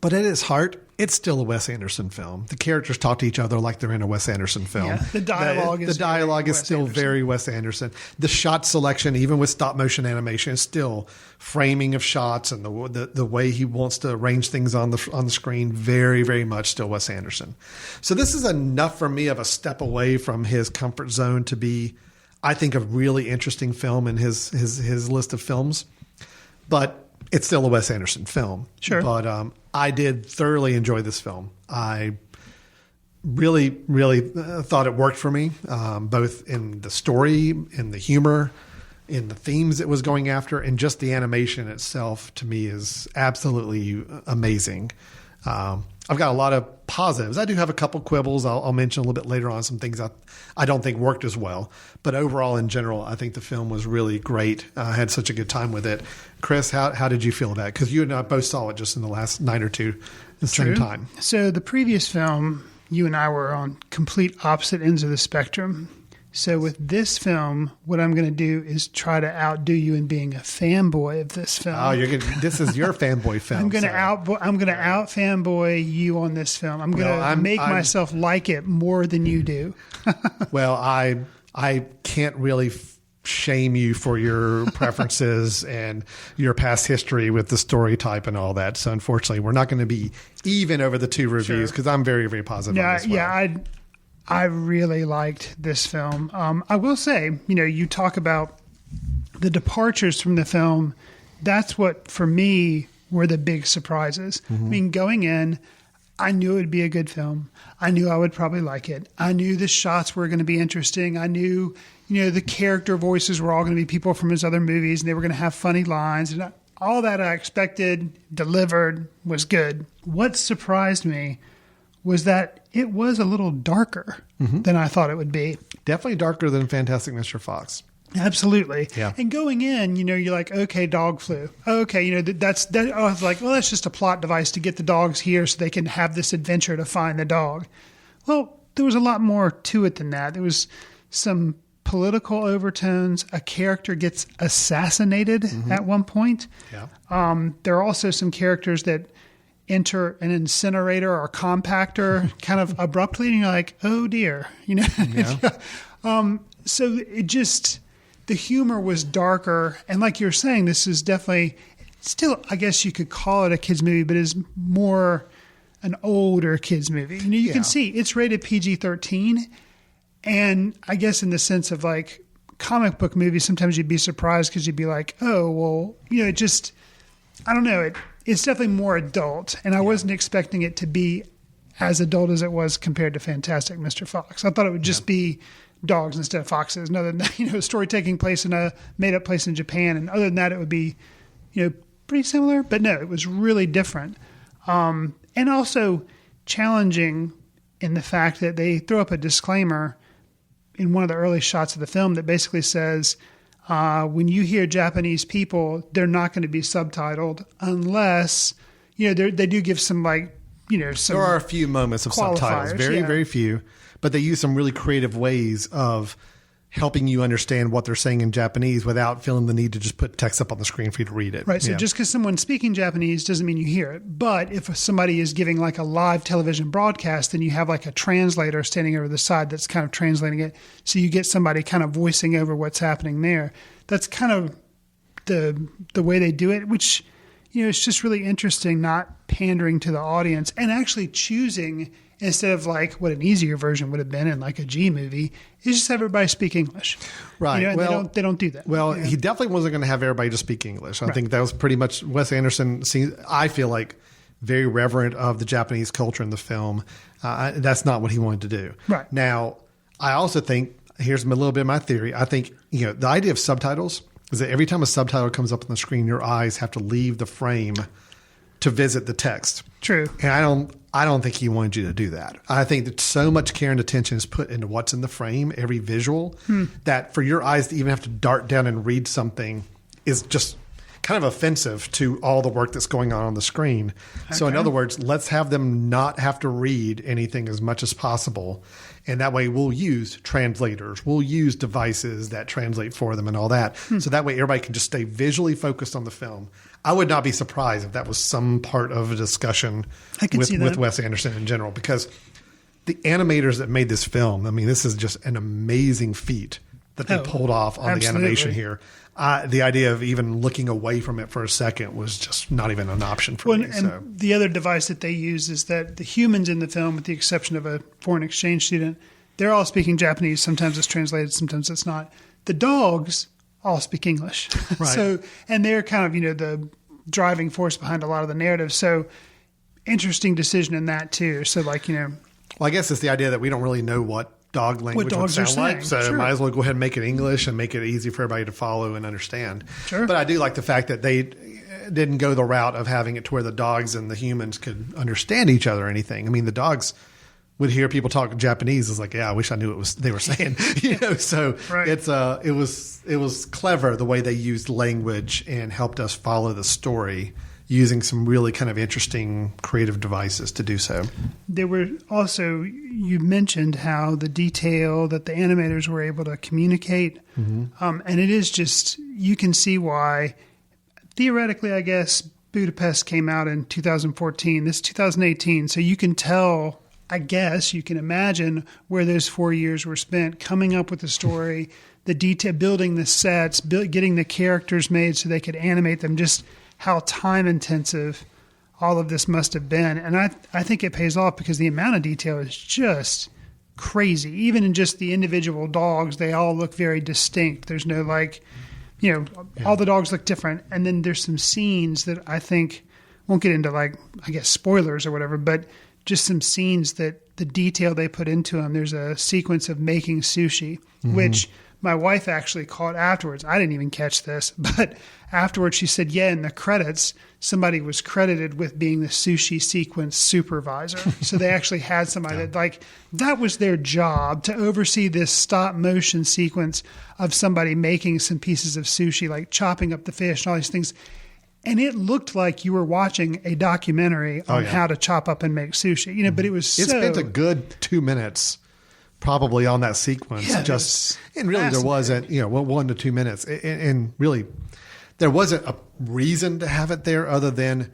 B: But at its heart, it's still a Wes Anderson film. The characters talk to each other like they're in a Wes Anderson film.
C: Yeah, the dialogue is
B: still very Wes Anderson. The shot selection, even with stop motion animation, is still framing of shots and the way he wants to arrange things on the screen. Very, very much still Wes Anderson. So this is enough for me of a step away from his comfort zone to be, I think, a really interesting film in his list of films. But it's still a Wes Anderson film.
C: Sure.
B: But I did thoroughly enjoy this film. I really, really thought it worked for me, both in the story, in the humor, in the themes it was going after, and just the animation itself to me is absolutely amazing. I've got a lot of positives. I do have a couple quibbles. I'll mention a little bit later on some things I don't think worked as well. But overall, in general, I think the film was really great. I had such a good time with it. Chris, how did you feel about it? Because you and I both saw it just in the last night or two at the same time.
C: So the previous film, you and I were on complete opposite ends of the spectrum. So with this film, what I'm going to do is try to outdo you in being a fanboy of this film.
B: Oh, this is your fanboy film.
C: I'm going to out fanboy you on this film. I'm going to make myself like it more than you do.
B: Well, I can't really shame you for your preferences and your past history with the story type and all that. So unfortunately, we're not going to be even over the two reviews because I'm very, very positive on this one.
C: Yeah, I really liked this film. I will say, you talk about the departures from the film. That's what, for me, were the big surprises. I mean, going in, I knew it would be a good film. I knew I would probably like it. I knew the shots were going to be interesting. I knew, the character voices were all going to be people from his other movies, and they were going to have funny lines. And all that I expected, delivered, was good. What surprised me was that it was a little darker than I thought it would be.
B: Definitely darker than Fantastic Mr. Fox.
C: Absolutely.
B: Yeah.
C: And going in, you're like, okay, dog flu. Okay, that's I was like, well, that's just a plot device to get the dogs here so they can have this adventure to find the dog. Well, there was a lot more to it than that. There was some political overtones. A character gets assassinated at one point.
B: Yeah.
C: There are also some characters that enter an incinerator or compactor kind of abruptly, and you're like, oh dear.
B: Yeah.
C: So it just... The humor was darker, and like you're saying, this is definitely still, I guess you could call it a kids movie, but is more an older kids movie. You can see it's rated PG-13, and I guess in the sense of like comic book movies, sometimes you'd be surprised because you'd be like, oh, well, it just, I don't know, it's definitely more adult, and I wasn't expecting it to be as adult as it was compared to Fantastic Mr. Fox. I thought it would just be dogs instead of foxes. And other than that, story taking place in a made-up place in Japan. And other than that, it would be, pretty similar. But no, it was really different. And also challenging in the fact that they throw up a disclaimer in one of the early shots of the film that basically says, when you hear Japanese people, they're not going to be subtitled unless, they do give some some
B: there are a few moments of subtitles, very, very few. But they use some really creative ways of helping you understand what they're saying in Japanese without feeling the need to just put text up on the screen for you to read it.
C: Right. So just because someone's speaking Japanese doesn't mean you hear it. But if somebody is giving like a live television broadcast, then you have like a translator standing over the side that's kind of translating it. So you get somebody kind of voicing over what's happening there. That's kind of the way they do it, which, it's just really interesting, not pandering to the audience and actually choosing, instead of like what an easier version would have been in like a G movie, is just have everybody speak English.
B: Right.
C: And they don't do that.
B: Well, he definitely wasn't going to have everybody just speak English. I think that was pretty much Wes Anderson. I feel like very reverent of the Japanese culture in the film. That's not what he wanted to do.
C: Right.
B: Now, I also think, here's a little bit of my theory. I think, the idea of subtitles is that every time a subtitle comes up on the screen, your eyes have to leave the frame to visit the text.
C: True.
B: And I don't think he wanted you to do that. I think that so much care and attention is put into what's in the frame, every visual, that for your eyes to even have to dart down and read something is just kind of offensive to all the work that's going on the screen. Okay. So in other words, let's have them not have to read anything as much as possible. And that way we'll use translators. We'll use devices that translate for them and all that. So that way everybody can just stay visually focused on the film. I would not be surprised if that was some part of a discussion with Wes Anderson in general, because the animators that made this film, this is just an amazing feat that they pulled off on the animation here. The idea of even looking away from it for a second was just not even an option for me.
C: And the other device that they use is that the humans in the film, with the exception of a foreign exchange student, they're all speaking Japanese. Sometimes it's translated, sometimes it's not. The dogs all speak English.
B: Right.
C: And they're kind of, the driving force behind a lot of the narrative. So interesting decision in that too. So Well,
B: I guess it's the idea that we don't really know what dog language would sound like. So might as well go ahead and make it English and make it easy for everybody to follow and understand.
C: Sure.
B: But I do like the fact that they didn't go the route of having it to where the dogs and the humans could understand each other or anything. The dogs would hear people talk Japanese. It's like, I wish I knew what they were saying. So
C: right.
B: It was clever the way they used language and helped us follow the story, using some really kind of interesting creative devices to do so.
C: There were also, you mentioned how the detail that the animators were able to communicate. And it is just, you can see why, theoretically, I guess, Budapest came out in 2014. This is 2018. So you can tell, I guess, you can imagine where those 4 years were spent coming up with the story, the detail, building the sets, getting the characters made so they could animate them, just how time intensive all of this must have been. And I think it pays off because the amount of detail is just crazy. Even in just the individual dogs, they all look very distinct. There's no all the dogs look different. And then there's some scenes that I think won't get into spoilers or whatever, but just some scenes that the detail they put into them. There's a sequence of making sushi, which my wife actually caught afterwards. I didn't even catch this, but afterwards she said, yeah, in the credits, somebody was credited with being the sushi sequence supervisor. So they actually had somebody that was their job, to oversee this stop motion sequence of somebody making some pieces of sushi, like chopping up the fish and all these things. And it looked like you were watching a documentary on how to chop up and make sushi, but it spent
B: a good 2 minutes probably on that sequence. And really there wasn't, 1 to 2 minutes. And really there wasn't a reason to have it there other than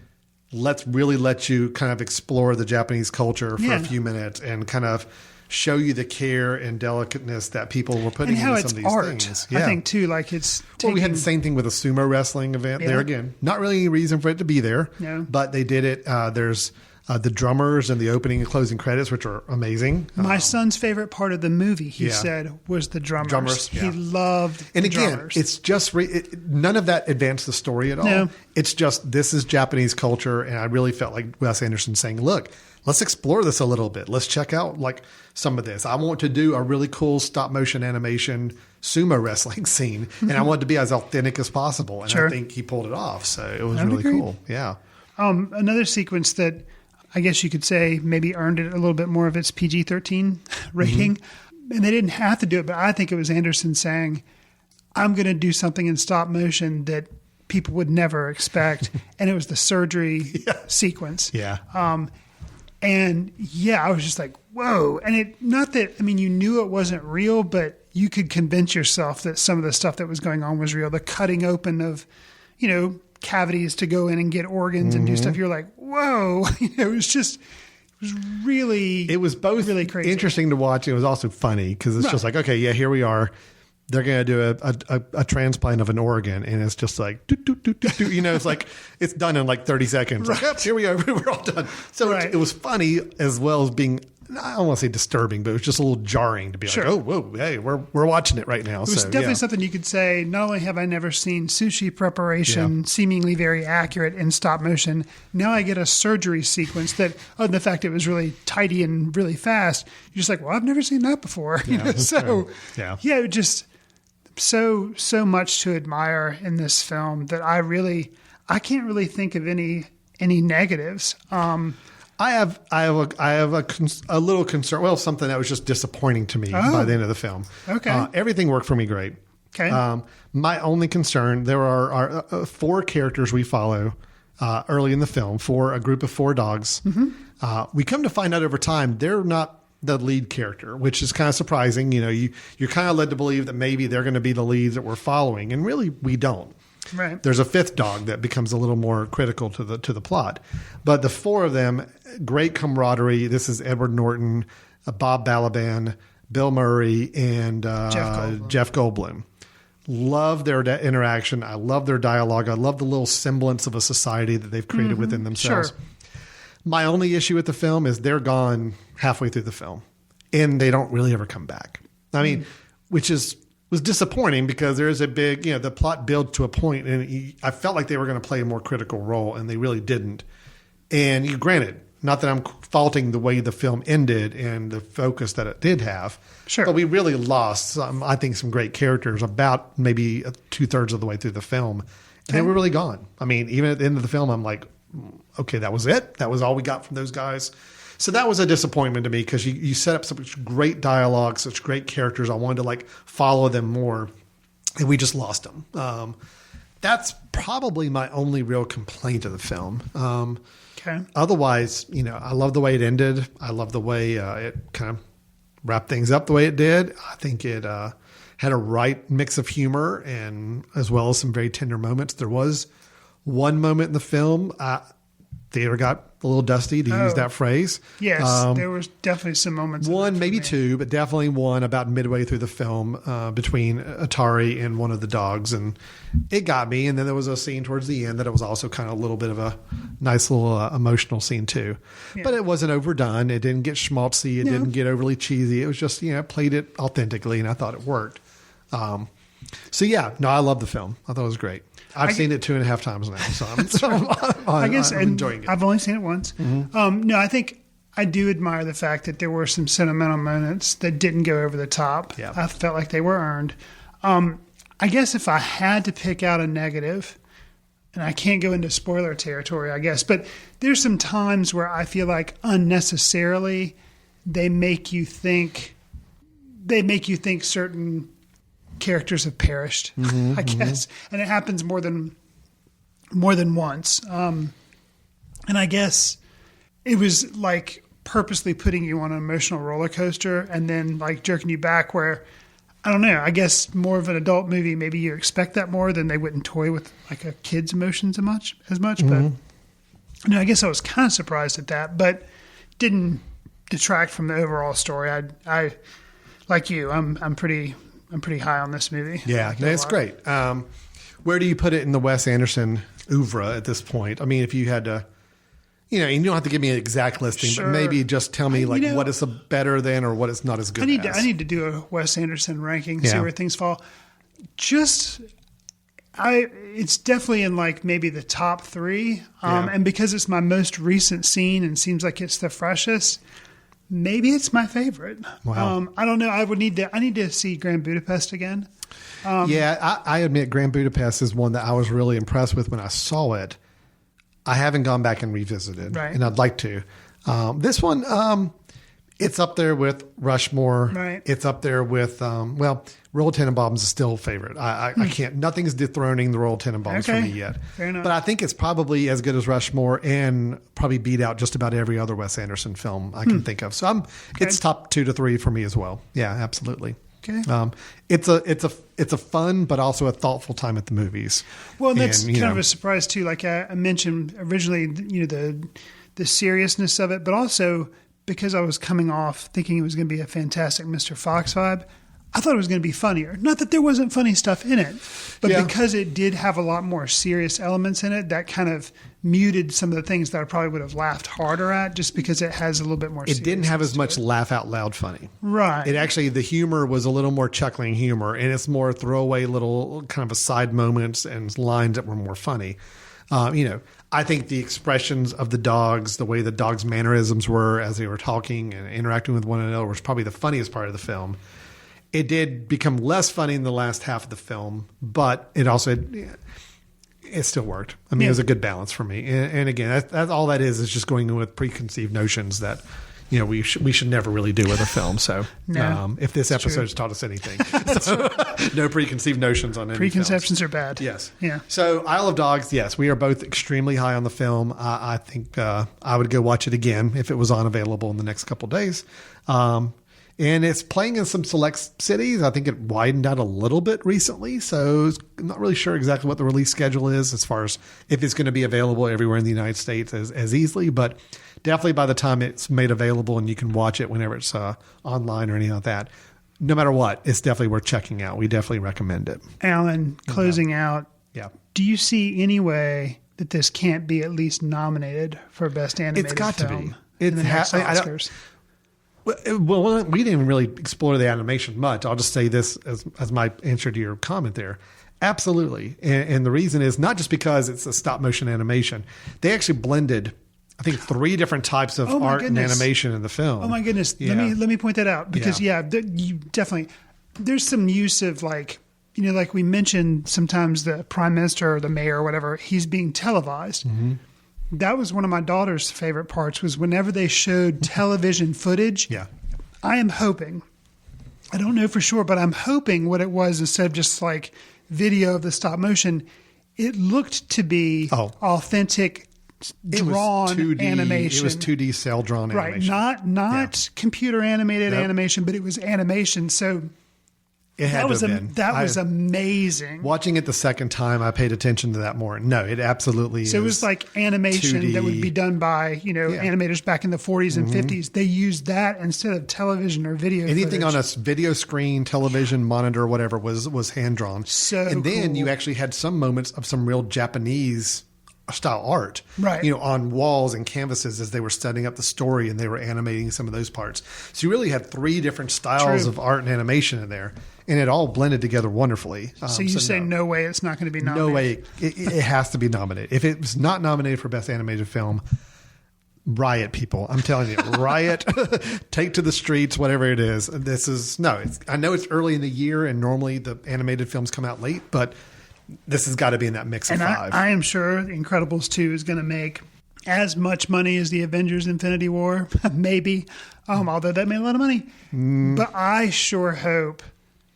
B: let's really let you kind of explore the Japanese culture for a few minutes and kind of show you the care and delicateness that people were putting into some of these things.
C: I think too, it's
B: we had the same thing with a sumo wrestling event there again. Not really any reason for it to be there, but they did it. There's the drummers and the opening and closing credits, which are amazing.
C: My son's favorite part of the movie, he said, was the drummers. He loved
B: and
C: the
B: again,
C: drummers.
B: it's just none of that advanced the story at all.
C: No.
B: It's just, this is Japanese culture. And I really felt like Wes Anderson saying, look, let's explore this a little bit. Let's check out some of this. I want to do a really cool stop motion animation sumo wrestling scene, and I want it to be as authentic as possible. And I think he pulled it off. So it was really cool. Yeah.
C: Another sequence that I guess you could say maybe earned it a little bit more of its PG-13 rating. And they didn't have to do it, but I think it was Anderson saying, I'm going to do something in stop motion that people would never expect. And it was the surgery sequence.
B: Yeah.
C: And I was just like, whoa. And you knew it wasn't real, but you could convince yourself that some of the stuff that was going on was real. The cutting open of, cavities to go in and get organs and do stuff. You're like, whoa. It was both really crazy.
B: Interesting to watch. It was also funny because it's just like, okay, here we are. They're going to do a transplant of an organ, and it's just like, it's like, it's done in 30 seconds.
C: Right.
B: Like, here we are. We're all done. So it was funny as well as being, I don't want to say disturbing, but it was just a little jarring to be like, oh, whoa, hey, we're watching it right now.
C: It was definitely something you could say, not only have I never seen sushi preparation seemingly very accurate in stop motion, now I get a surgery sequence that, other than the fact it was really tidy and really fast, you're just like, well, I've never seen that before. It just so much to admire in this film that I can't really think of any negatives.
B: I have a little concern. Well, something that was just disappointing to me by the end of the film.
C: Okay.
B: Everything worked for me great.
C: Okay.
B: My only concern, there are 4 characters we follow early in the film, a group of 4 dogs. We come to find out over time they're not the lead character, which is kind of surprising. You're kind of led to believe that maybe they're going to be the leads that we're following, and really we don't.
C: Right.
B: There's a 5th dog that becomes a little more critical to the plot, but the 4 of them, great camaraderie. This is Edward Norton, Bob Balaban, Bill Murray, and Jeff Goldblum. Love their interaction. I love their dialogue. I love the little semblance of a society that they've created within themselves.
C: Sure.
B: My only issue with the film is they're gone halfway through the film, and they don't really ever come back. I mean, which was disappointing because there is a big, the plot builds to a point, and I felt like they were going to play a more critical role, and they really didn't. And granted, not that I'm faulting the way the film ended and the focus that it did have, but we really lost, I think, some great characters about maybe 2/3 of the way through the film, and they were really gone. I mean, even at the end of the film, I'm like, okay, that was it? That was all we got from those guys? So that was a disappointment to me because you set up such great dialogue, such great characters. I wanted to follow them more, and we just lost them. That's probably my only real complaint of the film. Otherwise, I love the way it ended. I love the way it kind of wrapped things up the way it did. I think it had a right mix of humor and as well as some very tender moments. There was one moment in the film, theater got a little dusty, to use that phrase.
C: Yes, there was definitely some moments.
B: One, maybe two, but definitely one about midway through the film between Atari and one of the dogs. And it got me. And then there was a scene towards the end that it was also kind of a little bit of a nice little emotional scene too. Yeah. But it wasn't overdone. It didn't get schmaltzy. It didn't get overly cheesy. It was just, played it authentically, and I thought it worked. I love the film. I thought it was great. I've seen it 2.5 times now, so I'm enjoying it.
C: I've only seen it once. Mm-hmm. I think I do admire the fact that there were some sentimental moments that didn't go over the top.
B: Yeah.
C: I felt like they were earned. I guess if I had to pick out a negative, and I can't go into spoiler territory, I guess, but there's some times where I feel like unnecessarily they make you think certain characters have perished, I guess. And it happens more than once. And I guess it was like purposely putting you on an emotional roller coaster and then like jerking you back where, I don't know, I guess more of an adult movie, maybe you expect that more than they wouldn't toy with like a kid's emotions as much. But I guess I was kind of surprised at that, but didn't detract from the overall story. I like you, I'm pretty high on this movie.
B: Yeah, it's great. Where do you put it in the Wes Anderson oeuvre at this point? I mean, if you had to, you don't have to give me an exact listing, but maybe just tell me what is a better than or what is not as good
C: I need to do a Wes Anderson ranking, see where things fall. It's definitely in like maybe the top 3. And because it's my most recent scene and seems like it's the freshest, maybe it's my favorite.
B: Wow.
C: I don't know. I need to see Grand Budapest again.
B: I admit Grand Budapest is one that I was really impressed with when I saw it. I haven't gone back and revisited, and I'd like to. This one, it's up there with Rushmore.
C: Right.
B: It's up there with, Royal Tenenbaums is still a favorite. I can't, nothing's dethroning the Royal Tenenbaums for me yet.
C: Fair enough.
B: But I think it's probably as good as Rushmore and probably beat out just about every other Wes Anderson film I can think of. So it's top 2 to 3 for me as well. Yeah, absolutely.
C: Okay.
B: It's a fun but also a thoughtful time at the movies.
C: Well, and that's kind of a surprise too. Like I mentioned originally, the seriousness of it, but also because I was coming off thinking it was going to be a fantastic Mr. Fox vibe, I thought it was going to be funnier. Not that there wasn't funny stuff in it, but because it did have a lot more serious elements in it, that kind of muted some of the things that I probably would have laughed harder at just because it has a little bit more
B: It didn't have as much laugh out loud funny.
C: Right.
B: It actually, the humor was a little more chuckling humor, and it's more throwaway little kind of aside moments and lines that were more funny. I think the expressions of the dogs, the way the dogs' mannerisms were as they were talking and interacting with one another was probably the funniest part of the film. It did become less funny in the last half of the film, but it also, it still worked. I mean, it was a good balance for me. And again, that's all that is just going in with preconceived notions that, we should never really do with a film. So if this episode's taught us anything, no preconceived notions on any
C: preconceptions
B: films.
C: are bad.
B: Yes.
C: Yeah.
B: So Isle of Dogs, yes, we are both extremely high on the film. I think I would go watch it again if it was unavailable in the next couple of days. And it's playing in some select cities. I think it widened out a little bit recently, so I'm not really sure exactly what the release schedule is as far as if it's going to be available everywhere in the United States as easily. But definitely by the time it's made available and you can watch it whenever it's online or anything like that, no matter what, it's definitely worth checking out. We definitely recommend it.
C: Alan, closing out,
B: yeah.
C: Do you see any way that this can't be at least nominated for Best Animated Film?
B: It's got to be.
C: In the next Oscars?
B: Well, we didn't really explore the animation much. I'll just say this as my answer to your comment there. Absolutely. And the reason is not just because it's a stop motion animation. They actually blended, I think, 3 different types of art and animation in the film.
C: Oh my goodness.
B: Yeah.
C: Let me point that out because you definitely, there's some use of like we mentioned sometimes the prime minister or the mayor or whatever, he's being televised. Mm-hmm. That was one of my daughter's favorite parts was whenever they showed television footage.
B: Yeah.
C: I am hoping, I don't know for sure, but I'm hoping what it was instead of just like video of the stop motion, it looked to be authentic drawn
B: 2D,
C: animation.
B: It was 2D cell drawn animation.
C: Right. Not computer animated animation, but it was animation. So
B: It had to have been.
C: That was amazing.
B: Watching it the second time, I paid attention to that more. No, it absolutely is.
C: So it was like animation
B: 2D.
C: that would be done by, animators back in the 40s and 50s. They used that instead of television or video
B: Anything
C: footage.
B: on a video screen, television, monitor, whatever, was hand-drawn. And then you actually had some moments of some real Japanese style art,
C: right?
B: On walls and canvases as they were setting up the story and they were animating some of those parts. So you really had 3 different styles of art and animation in there, and it all blended together wonderfully.
C: So you say no way it's not going to be nominated?
B: No way. It has to be nominated. If it was not nominated for Best Animated Film, riot, people. I'm telling you, riot, take to the streets, whatever it is. I know it's early in the year and normally the animated films come out late, but this has got to be in that mix of 5.
C: I am sure Incredibles 2 is going to make as much money as the Avengers Infinity War, maybe, although that made a lot of money. But I sure hope,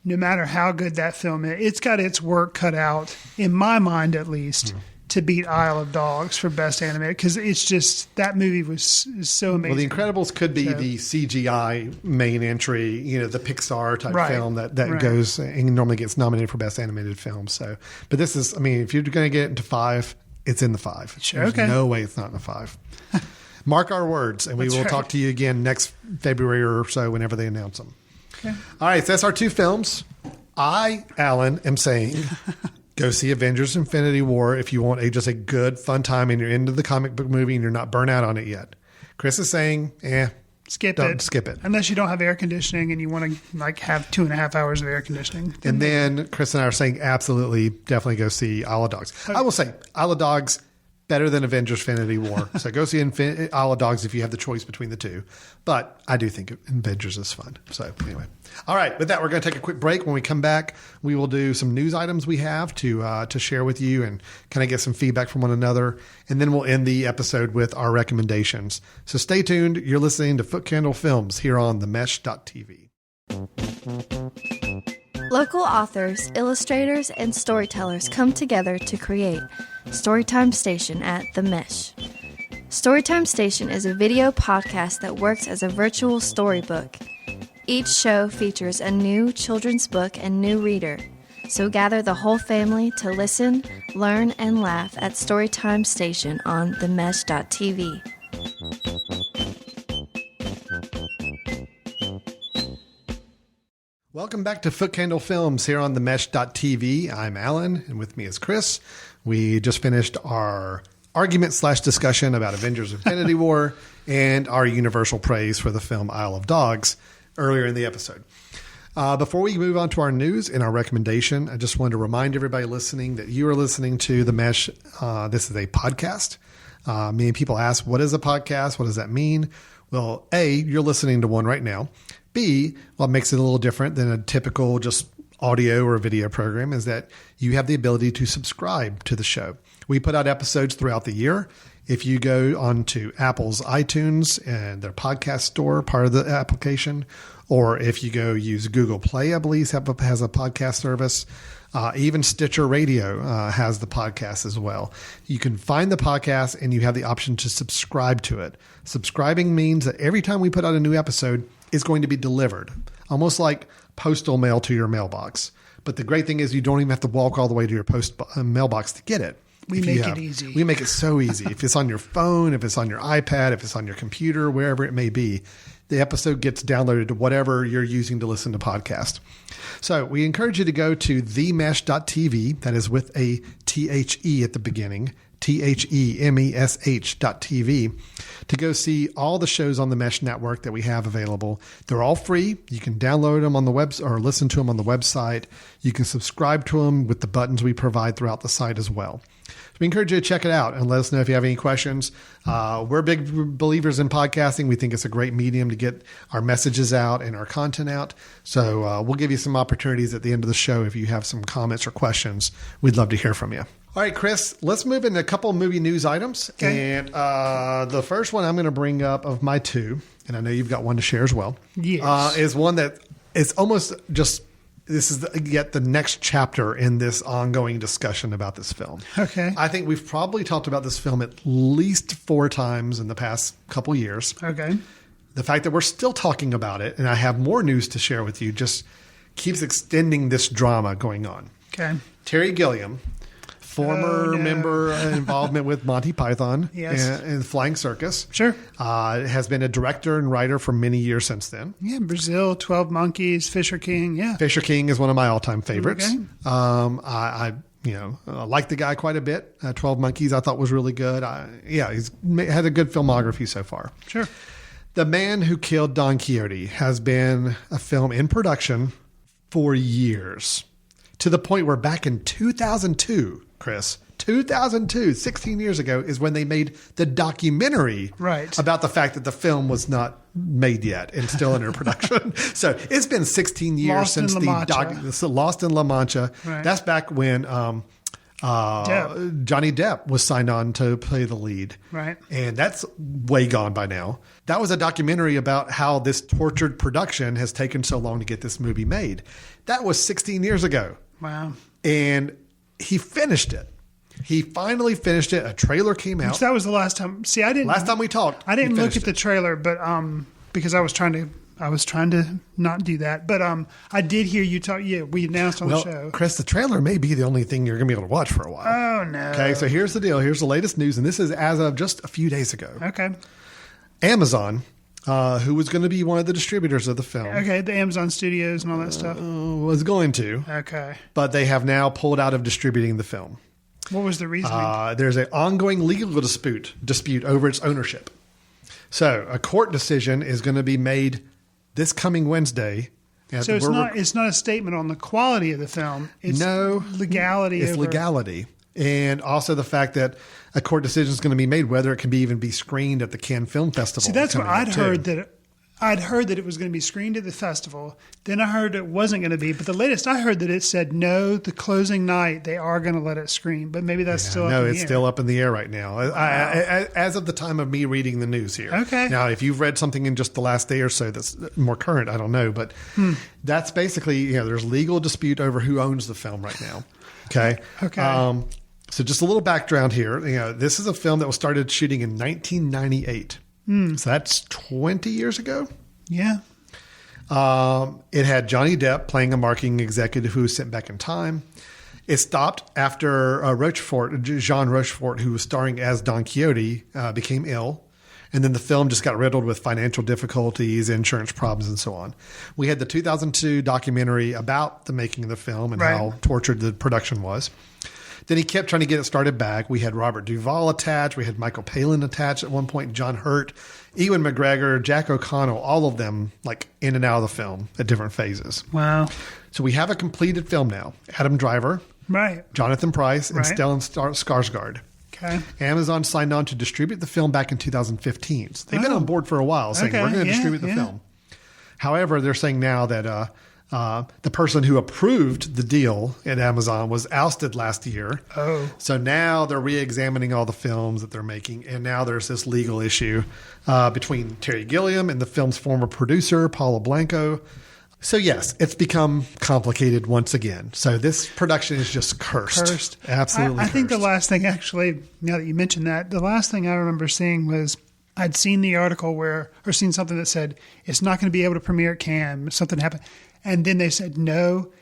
C: no matter how good that film is, it's got its work cut out, in my mind at least, to beat Isle of Dogs for Best Animated, because it's just, that movie was so amazing.
B: Well, The Incredibles could be the CGI main entry, the Pixar type film that goes and normally gets nominated for Best Animated Film. So, but this is, if you're going to get into 5, it's in the 5.
C: Sure,
B: There's no way it's not in the 5. Mark our words, and we will talk to you again next February or so whenever they announce them. Okay. All right, so that's our 2 films. I, Alan, am saying go see Avengers Infinity War if you want just a good, fun time and you're into the comic book movie and you're not burnt out on it yet. Chris is saying, skip it.
C: Unless you don't have air conditioning and you want to have 2.5 hours of air conditioning.
B: And then Chris and I are saying absolutely, definitely go see Isle of Dogs. I will say Isle of Dogs, better than Avengers Infinity War. So go see Isle of Dogs if you have the choice between the 2. But I do think Avengers is fun. So anyway. All right. With that, we're going to take a quick break. When we come back, we will do some news items we have to share with you and kind of get some feedback from one another. And then we'll end the episode with our recommendations. So stay tuned. You're listening to Footcandle Films here on themesh.tv.
I: Local authors, illustrators, and storytellers come together to create Storytime Station at The Mesh. Storytime Station is a video podcast that works as a virtual storybook. Each show features a new children's book and new reader. So gather the whole family to listen, learn, and laugh at Storytime Station on themesh.tv.
B: Welcome back to Footcandle Films here on themesh.tv. I'm Alan, and with me is Chris. We just finished our argument/discussion about Avengers Infinity War and our universal praise for the film Isle of Dogs earlier in the episode. Before we move on to our news and our recommendation, I just wanted to remind everybody listening that you are listening to The Mesh. This is a podcast. Many people ask, what is a podcast? What does that mean? Well, A, you're listening to one right now. B, what makes it a little different than a typical just audio or video program is that you have the ability to subscribe to the show. We put out episodes throughout the year. If you go onto Apple's iTunes and their podcast store, part of the application, or if you go use Google Play, I believe has a podcast service. Even Stitcher Radio has the podcast as well. You can find the podcast and you have the option to subscribe to it. Subscribing means that every time we put out a new episode, it's going to be delivered, almost like postal mail to your mailbox. But the great thing is you don't even have to walk all the way to your mailbox to get it.
C: We make it easy.
B: We make it so easy. If it's on your phone, if it's on your iPad, if it's on your computer, wherever it may be, the episode gets downloaded to whatever you're using to listen to podcast. So we encourage you to go to themesh.tv. That is with a THE at the beginning, THEMESH.tv, to go see all the shows on the Mesh Network that we have available. They're all free. You can download them on the web or listen to them on the website. You can subscribe to them with the buttons we provide throughout the site as well. So we encourage you to check it out and let us know if you have any questions. We're big believers in podcasting. We think it's a great medium to get our messages out and our content out. So we'll give you some opportunities at the end of the show. If you have some comments or questions, we'd love to hear from you. All right, Chris, let's move into a couple of movie news items. Okay. And the first one I'm going to bring up of my 2, and I know you've got one to share as well, is one that is almost just, this is yet the next chapter in this ongoing discussion about this film.
C: Okay.
B: I think we've probably talked about this film at least 4 times in the past couple years.
C: Okay.
B: The fact that we're still talking about it, and I have more news to share with you, just keeps extending this drama going on.
C: Okay.
B: Terry Gilliam, former member involvement with Monty Python and Flying Circus.
C: Sure.
B: Has been a director and writer for many years since then.
C: Yeah, Brazil, 12 Monkeys, Fisher King. Yeah.
B: Fisher King is one of my all-time favorites.
C: Okay.
B: I like the guy quite a bit. 12 Monkeys I thought was really good. He's had a good filmography so far.
C: Sure.
B: The Man Who Killed Don Quixote has been a film in production for years, to the point where back in 2002, Chris, 16 years ago, is when they made the documentary about the fact that the film was not made yet and still under production. So it's been 16 years since Lost in La Mancha.
C: Right.
B: That's back when Johnny Depp was signed on to play the lead.
C: Right.
B: And that's way gone by now. That was a documentary about how this tortured production has taken so long to get this movie made. That was 16 years ago.
C: Wow.
B: And he finished it. He finally finished it. A trailer came out.
C: So that was the last time. See, I didn't.
B: Last time we talked,
C: I didn't look at the trailer, but because I was trying to not do that. But I did hear you talk. Yeah, we announced on the show.
B: Chris, the trailer may be the only thing you're going to be able to watch for a while.
C: Oh no.
B: Okay, so here's the deal. Here's the latest news, and this is as of just a few days ago.
C: Okay.
B: Amazon, who was going to be one of the distributors of the film.
C: Okay, the Amazon Studios and all that stuff.
B: Was going to.
C: Okay.
B: But they have now pulled out of distributing the film.
C: What was the reasoning?
B: There's an ongoing legal dispute over its ownership. So a court decision is going to be made this coming Wednesday.
C: So it's not a statement on the quality of the film. It's legality.
B: It's legality. And also the fact that a court decision is going to be made whether it can even be screened at the Cannes Film Festival.
C: See, that's what I'd heard that it was going to be screened at the festival. Then I heard it wasn't going to be. But the latest I heard that it said no, the closing night they are going to let it screen. But maybe that's still up in the air. No, it's still up
B: in the air right now. As of the time of me reading the news here.
C: Okay.
B: Now, if you've read something in just the last day or so that's more current, I don't know. But that's basically, there's legal dispute over who owns the film right now. Okay.
C: Okay.
B: So just a little background here. This is a film that was started shooting in 1998. So that's 20 years ago.
C: Yeah.
B: It had Johnny Depp playing a marketing executive who was sent back in time. It stopped after Jean Rochefort, who was starring as Don Quixote, became ill. And then the film just got riddled with financial difficulties, insurance problems, and so on. We had the 2002 documentary about the making of the film and how tortured the production was. Then he kept trying to get it started back. We had Robert Duvall attached. We had Michael Palin attached at one point, John Hurt, Ewan McGregor, Jack O'Connell, all of them like in and out of the film at different phases.
C: Wow.
B: So we have a completed film now. Adam Driver, Jonathan Pryce, and Stellan Skarsgård.
C: Okay.
B: Amazon signed on to distribute the film back in 2015. So they've been on board for a while saying, we're going to distribute the film. However, they're saying now that the person who approved the deal at Amazon was ousted last year.
C: Oh.
B: So now they're re-examining all the films that they're making. And now there's this legal issue between Terry Gilliam and the film's former producer, Paula Blanco. So yes, it's become complicated once again. So this production is just cursed. Absolutely
C: I think
B: cursed.
C: the last thing, actually, now that you mentioned that, the last thing I remember seeing was I'd seen the article or seen something that said it's not going to be able to premiere at Cannes. Something happened. And then they said, no,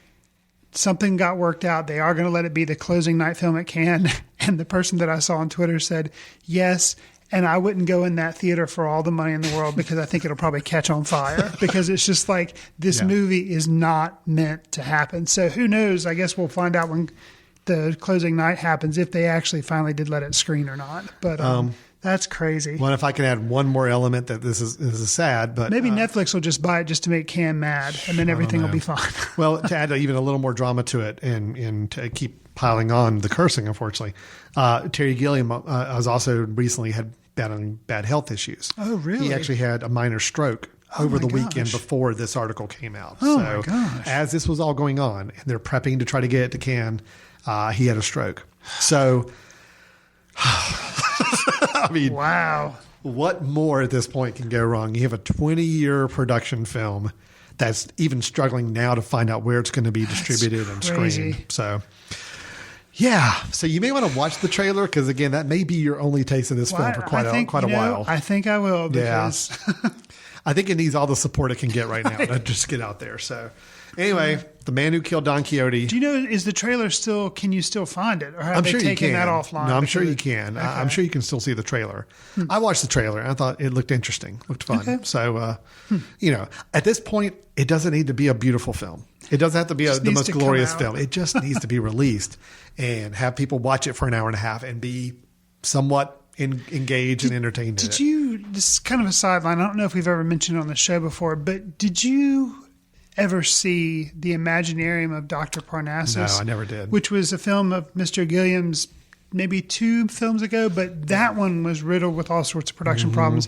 C: something got worked out. They are going to let it be the closing night film at Cannes. And the person that I saw on Twitter said, yes, and I wouldn't go in that theater for all the money in the world because I think it'll probably catch on fire because it's just like this movie is not meant to happen. So who knows? I guess we'll find out when the closing night happens if they actually finally did let it screen or not. But that's crazy.
B: Well, if I can add one more element that this is sad, but
C: maybe Netflix will just buy it just to make Cannes mad, and then everything will be fine.
B: Well, to add even a little more drama to it, and to keep piling on the cursing, unfortunately, Terry Gilliam has also recently had bad health issues.
C: Oh, really?
B: He actually had a minor stroke over the weekend before this article came out.
C: Oh, my gosh.
B: As this was all going on, and they're prepping to try to get it to Cannes, he had a stroke. So. I mean,
C: wow.
B: What more at this point can go wrong? You have a 20-year production film that's even struggling now to find out where it's going to be distributed and screened. So, yeah. So you may want to watch the trailer because, again, that may be your only taste of this film for quite a while.
C: I think I will because...
B: I think it needs all the support it can get right now to just get out there. So, Anyway, The Man Who Killed Don Quixote.
C: Do you know, is the trailer still, can you still find it? Or have
B: I'm
C: they
B: sure you
C: taken
B: can.
C: that offline?
B: No, I'm sure you can.
C: Okay.
B: I'm sure you can still see the trailer. I watched the trailer. I thought it looked interesting, looked fun.
C: Okay.
B: So, at this point, it doesn't need to be a beautiful film. It doesn't have to be the most glorious film. It just needs to be released and have people watch it for an hour and a half and be somewhat engaged and entertained.
C: Did you, this is kind of a sideline, I don't know if we've ever mentioned it on the show before, but did you ever see The Imaginarium of Dr. Parnassus?
B: No, I never did.
C: Which was a film of Mr. Gilliam's maybe 2 films ago, but that one was riddled with all sorts of production problems.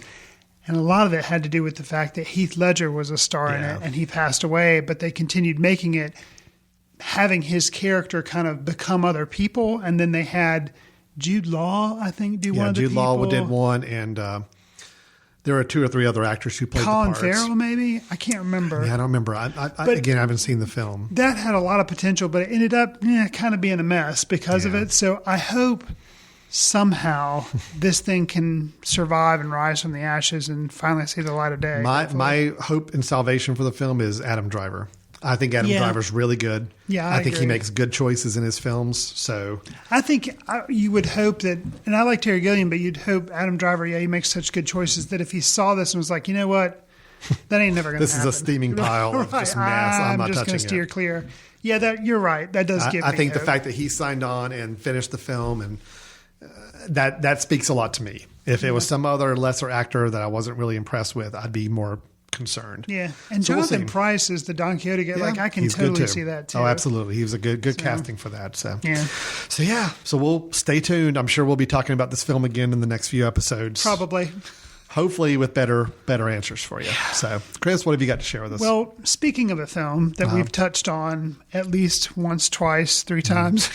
C: And a lot of it had to do with the fact that Heath Ledger was a star in it and he passed away, but they continued making it, having his character kind of become other people. And then they had Jude Law, I think, do one of the
B: Jude
C: people.
B: Law did one, and there were 2 or 3 other actors who played
C: Colin
B: the parts.
C: Farrell, maybe? I can't remember.
B: Yeah, I don't remember. Again, I haven't seen the film.
C: That had a lot of potential, but it ended up kind of being a mess because of it. So I hope somehow this thing can survive and rise from the ashes and finally see the light of day.
B: My hope and salvation for the film is Adam Driver. I think Adam Driver's really good.
C: Yeah,
B: I think
C: agree.
B: he makes good choices in his films. So
C: I think you would hope that, and I like Terry Gilliam, but you'd hope Adam Driver, he makes such good choices that if he saw this and was like, you know what, that ain't never going to happen.
B: This is a steaming pile of just mess. I'm not
C: just
B: touching
C: going to steer
B: it.
C: clear. Yeah, you're right. That does give me
B: I think
C: hope.
B: the fact that he signed on and finished the film, and that speaks a lot to me. If it was some other lesser actor that I wasn't really impressed with, I'd be more concerned.
C: Yeah, and
B: So we'll
C: Jonathan
B: see.
C: Price is the Don Quixote guy. Like I can
B: He's good
C: totally
B: too.
C: see that too.
B: Oh, absolutely. He was a good casting for that. So
C: Yeah.
B: So we'll stay tuned. I'm sure we'll be talking about this film again in the next few episodes.
C: Probably.
B: Hopefully with better answers for you. So, Chris, what have you got to share with us?
C: Well, speaking of a film that we've touched on at least once, twice, 3 times,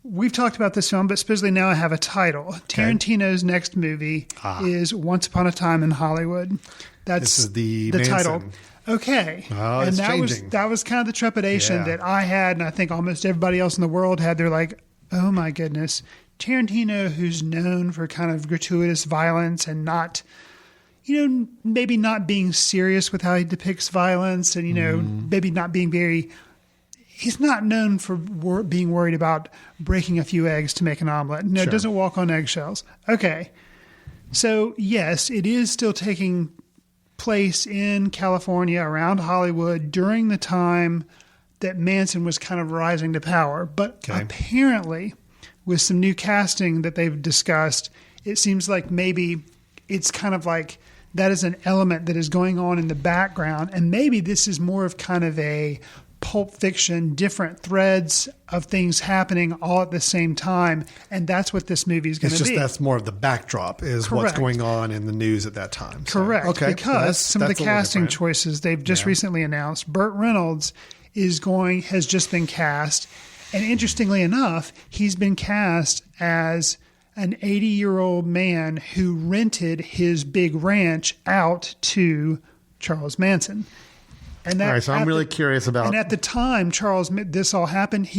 C: we've talked about this film, but supposedly now I have a title. Tarantino's next movie is Once Upon a Time in Hollywood.
B: This is the
C: title.
B: Manson.
C: Okay.
B: Oh,
C: and
B: it's
C: that
B: changing.
C: was kind of the trepidation that I had, and I think almost everybody else in the world had. They're like, oh my goodness. Tarantino, who's known for kind of gratuitous violence and not, maybe not being serious with how he depicts violence and, maybe not being he's not known for being worried about breaking a few eggs to make an omelet. No,
B: Sure.
C: doesn't walk on eggshells. Okay. So, yes, it is still taking place in California, around Hollywood, during the time that Manson was kind of rising to power. But apparently, with some new casting that they've discussed, it seems like maybe it's kind of like that is an element that is going on in the background. And maybe this is more of kind of a Pulp Fiction, different threads of things happening all at the same time. And that's what this movie is going to be.
B: It's just that's more of the backdrop is what's going on in the news at that time. So,
C: Correct.
B: okay.
C: Because some of the
B: that's a little
C: casting
B: different.
C: choices they've just recently announced, Burt Reynolds has just been cast. And interestingly enough, he's been cast as an 80-year-old man who rented his big ranch out to Charles Manson. And that,
B: all right, so I'm really curious about.
C: And at the time this all happened,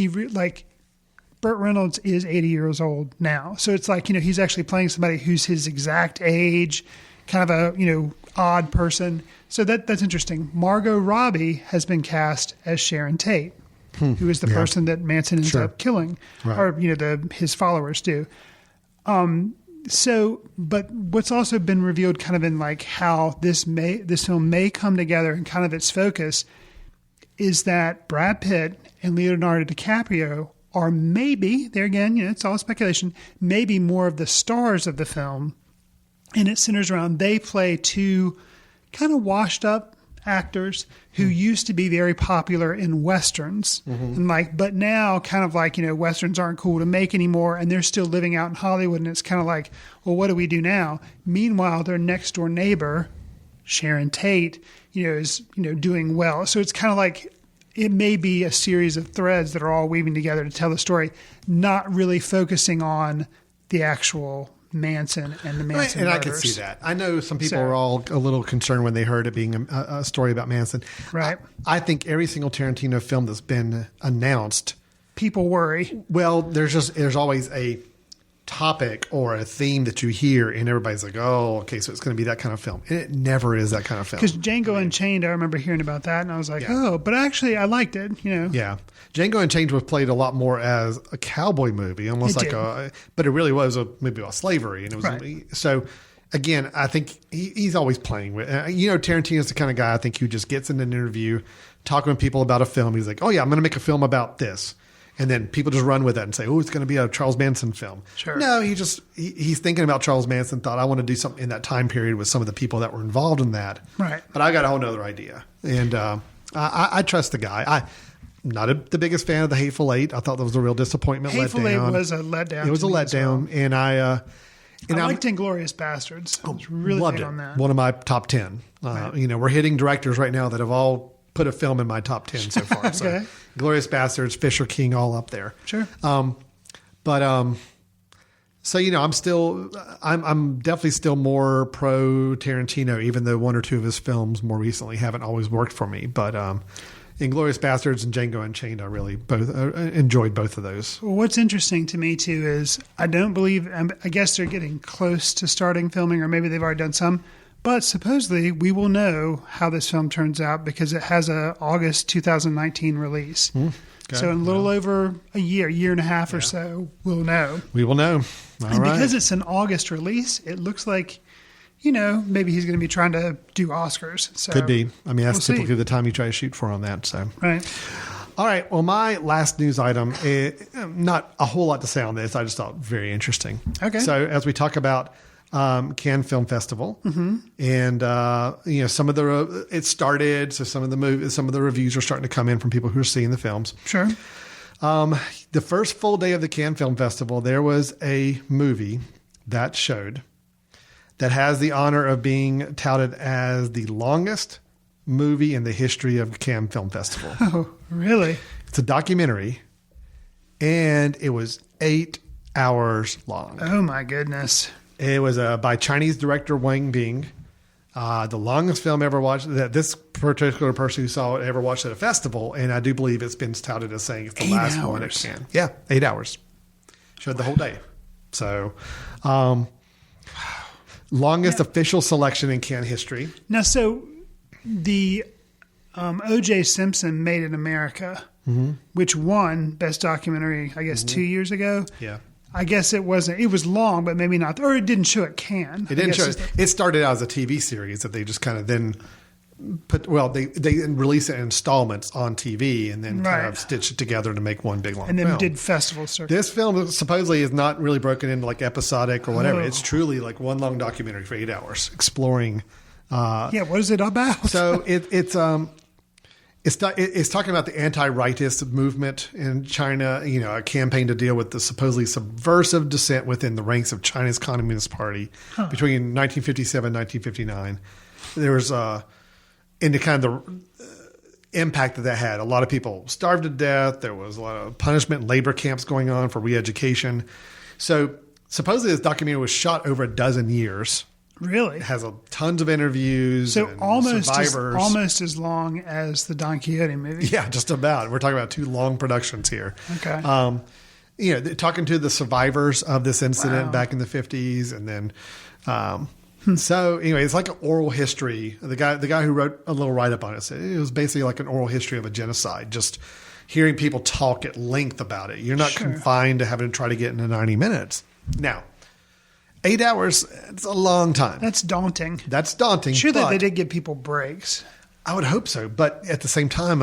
C: Burt Reynolds is 80 years old now. So it's like, he's actually playing somebody who's his exact age, kind of a, odd person. So that's interesting. Margot Robbie has been cast as Sharon Tate, who is the person that Manson ends up killing, or his followers do. But what's also been revealed, kind of in like how this film may come together, and kind of its focus is that Brad Pitt and Leonardo DiCaprio are maybe, there again, it's all speculation, maybe more of the stars of the film, and it centers around they play 2 kind of washed up actors who used to be very popular in Westerns, and but now kind of like, Westerns aren't cool to make anymore, and they're still living out in Hollywood, and it's kind of like, well, what do we do now? Meanwhile, their next door neighbor, Sharon Tate, is, doing well. So it's kind of like, it may be a series of threads that are all weaving together to tell the story, not really focusing on the actual Manson and the Manson
B: and
C: murders.
B: I can see that. I know some people are all a little concerned when they heard it being a story about Manson.
C: Right.
B: I think every single Tarantino film that's been announced,
C: people worry.
B: Well, there's always a topic or a theme that you hear, and everybody's like, "Oh, okay, so it's going to be that kind of film." And it never is that kind of film.
C: Because Django Unchained, I remember hearing about that, and I was like, "Oh," but actually, I liked it.
B: Yeah, Django Unchained was played a lot more as a cowboy movie, almost but it really was a movie about slavery, and it was so. Again, I think he's always playing with. Tarantino's the kind of guy I think who just gets in an interview, talking with people about a film. He's like, "Oh yeah, I'm going to make a film about this." And then people just run with it and say, "Oh, it's going to be a Charles Manson film."
C: Sure.
B: No, he's thinking about Charles Manson, thought, "I want to do something in that time period with some of the people that were involved in that."
C: Right.
B: But I got a whole nother idea. And I trust the guy. I'm not the biggest fan of The Hateful Eight. I thought that was a real disappointment.
C: Hateful Eight was a letdown.
B: It was a letdown. Well. And I
C: liked Inglourious Bastards. I was really
B: loved
C: big
B: it.
C: on that.
B: One of my top 10. Right. We're hitting directors right now that have all put a film in my top 10 so far.
C: Okay.
B: So Glorious Bastards, Fisher King, all up there.
C: Sure.
B: I'm definitely still more pro Tarantino, even though one or two of his films more recently haven't always worked for me. But Inglourious Bastards and Django Unchained, I really both enjoyed both of those.
C: Well, what's interesting to me too is I guess they're getting close to starting filming, or maybe they've already done some. But supposedly we will know how this film turns out because it has a August 2019 release. Okay. So in a little over a year and a half or so, we'll know.
B: We will know.
C: Because it's an August release, it looks like, maybe he's going to be trying to do Oscars. So
B: could be. I mean, that's typically the time you try to shoot for on that. So
C: right.
B: All right. Well, my last news item, not a whole lot to say on this. I just thought very interesting.
C: Okay.
B: So as we talk about Cannes Film Festival, and some of it started, so some of the reviews are starting to come in from people who are seeing the films.
C: Sure.
B: The first full day of the Cannes Film Festival, there was a movie that showed that has the honor of being touted as the longest movie in the history of Cannes Film Festival.
C: Oh, really?
B: It's a documentary, and it was 8 hours long.
C: Oh my goodness.
B: It was by Chinese director Wang Bing, the longest film ever watched that this particular person who saw it ever watched at a festival, and I do believe it's been touted as saying it's the last one at Cannes. Yeah, 8 hours. Showed the whole day. So, longest official selection in Cannes history.
C: Now, so the O.J. Simpson Made in America, which won Best Documentary, I guess, 2 years ago.
B: Yeah.
C: I guess it wasn't. It was long, but maybe not. Or it didn't show at Cannes.
B: It didn't show. It started out as a TV series that they just kind of then put. Well, they release it in installments on TV and then kind of stitch it together to make one big long film.
C: And then did festival circuit.
B: This film supposedly is not really broken into like episodic or whatever. It's truly like one long documentary for 8 hours exploring.
C: What is it about?
B: So It's talking about the anti-rightist movement in China, a campaign to deal with the supposedly subversive dissent within the ranks of China's Communist Party between 1957 and 1959. There was, and the kind of the impact that had. A lot of people starved to death. There was a lot of punishment and labor camps going on for re-education. So supposedly this documentary was shot over a dozen years.
C: Really?
B: It has tons of interviews.
C: So
B: and
C: almost almost as long as the Don Quixote movie.
B: Yeah, just about. We're talking about two long productions here.
C: Okay.
B: Talking to the survivors of this incident back in the 50s, and then so anyway, it's like an oral history. The guy who wrote a little write up on it said it was basically like an oral history of a genocide. Just hearing people talk at length about it. You're not confined to having to try to get into 90 minutes. Now, 8 hours, it's a long time.
C: That's daunting.
B: Sure
C: that they did give people breaks.
B: I would hope so. But at the same time,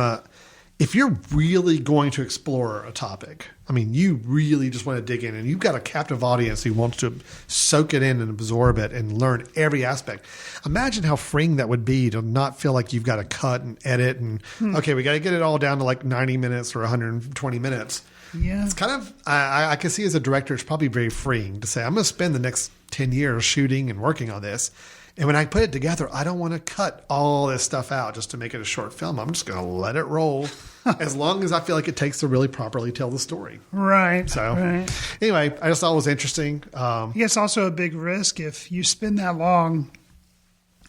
B: if you're really going to explore a topic, I mean, you really just want to dig in, and you've got a captive audience who wants to soak it in and absorb it and learn every aspect. Imagine how freeing that would be to not feel like you've got to cut and edit and, okay, we got to get it all down to like 90 minutes or 120 minutes.
C: Yeah.
B: It's kind of, I can see as a director, it's probably very freeing to say, I'm going to spend the next 10 years shooting and working on this. And when I put it together, I don't want to cut all this stuff out just to make it a short film. I'm just going to let it roll as long as I feel like it takes to really properly tell the story.
C: Right.
B: So anyway, I just thought it was interesting.
C: It's also a big risk if you spend that long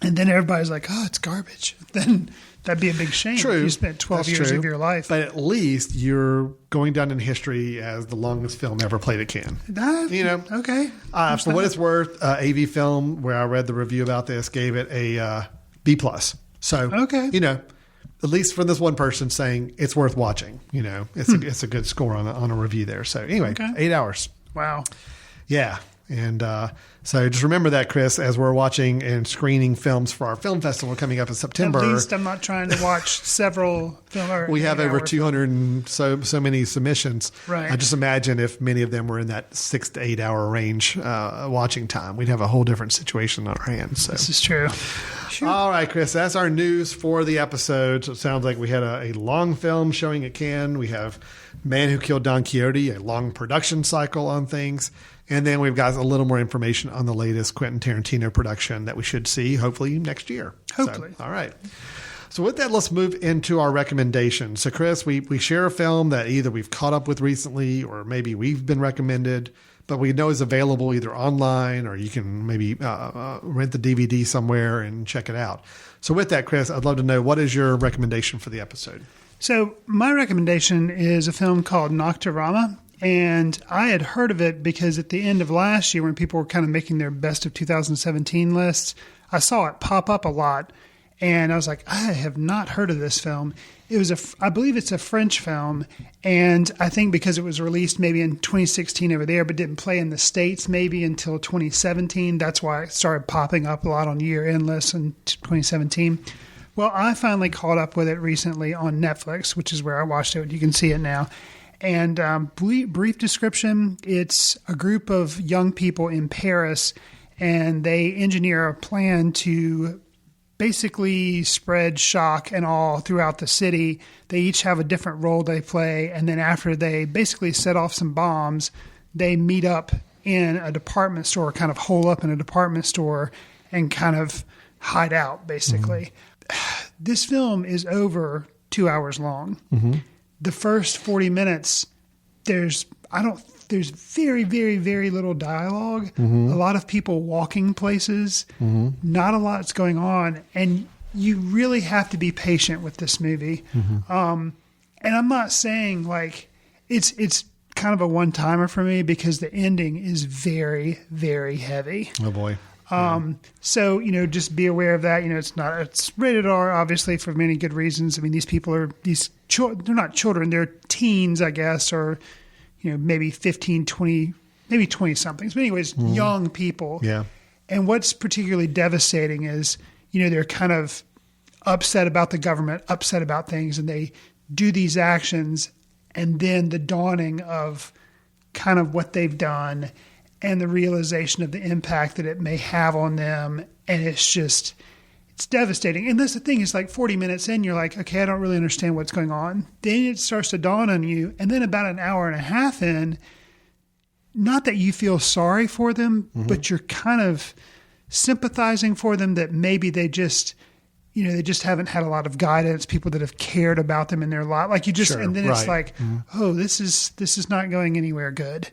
C: and then everybody's like, oh, it's garbage. Then that'd be a big shame.
B: True.
C: If you spent 12 years of your life.
B: But at least you're going down in history as the longest film ever played at Cannes.
C: Okay.
B: For what it's worth, AV Film, where I read the review about this, gave it a B+. So,
C: okay.
B: At least for this one person saying it's worth watching, it's a good score on a review there. So anyway, 8 hours.
C: Wow.
B: Yeah. And so just remember that, Chris, as we're watching and screening films for our film festival coming up in September.
C: At least I'm not trying to watch several films.
B: We have over 200 and so many submissions.
C: Right.
B: I just imagine if many of them were in that 6 to 8 hour range watching time, we'd have a whole different situation on our hands. So.
C: This is true.
B: Sure. All right, Chris, that's our news for the episode. So it sounds like we had a long film showing at Cannes. We have Man Who Killed Don Quixote, a long production cycle on things. And then we've got a little more information on the latest Quentin Tarantino production that we should see hopefully next year.
C: Hopefully.
B: So, all right. So with that, let's move into our recommendations. So Chris, we share a film that either we've caught up with recently or maybe we've been recommended, but we know is available either online or you can maybe rent the DVD somewhere and check it out. So with that, Chris, I'd love to know, what is your recommendation for the episode?
C: So my recommendation is a film called Nocturama. And I had heard of it because at the end of last year, when people were kind of making their best of 2017 lists, I saw it pop up a lot. And I was like, I have not heard of this film. It was I believe it's a French film. And I think because it was released maybe in 2016 over there, but didn't play in the States maybe until 2017. That's why it started popping up a lot on year-end lists in 2017. Well, I finally caught up with it recently on Netflix, which is where I watched it. You can see it now. And brief description, it's a group of young people in Paris, and they engineer a plan to basically spread shock and awe throughout the city. They each have a different role they play, and then after they basically set off some bombs, they meet up in a department store, kind of hole up in a department store, and kind of hide out, basically. Mm-hmm. This film is over 2 hours long. Mm-hmm. The first 40 minutes, there's very, very, very little dialogue. Mm-hmm. A lot of people walking places. Mm-hmm. Not a lot's going on, and you really have to be patient with this movie. Mm-hmm. And I'm not saying like it's kind of a one-timer for me because the ending is very, very heavy.
B: Oh boy.
C: So, just be aware of that. It's rated R, obviously, for many good reasons. I mean, these people are, they're not children, they're teens, I guess, or, maybe 15, 20, maybe 20 somethings. But anyways, young people.
B: Yeah.
C: And what's particularly devastating is, they're kind of upset about the government, upset about things, and they do these actions, and then the dawning of kind of what they've done and the realization of the impact that it may have on them. And it's devastating. And that's the thing, is like 40 minutes in, you're like, okay, I don't really understand what's going on. Then it starts to dawn on you. And then about an hour and a half in, not that you feel sorry for them, mm-hmm. but you're kind of sympathizing for them that maybe they just, they just haven't had a lot of guidance, people that have cared about them in their life. Like sure, and then it's like, mm-hmm. oh, this is not going anywhere good.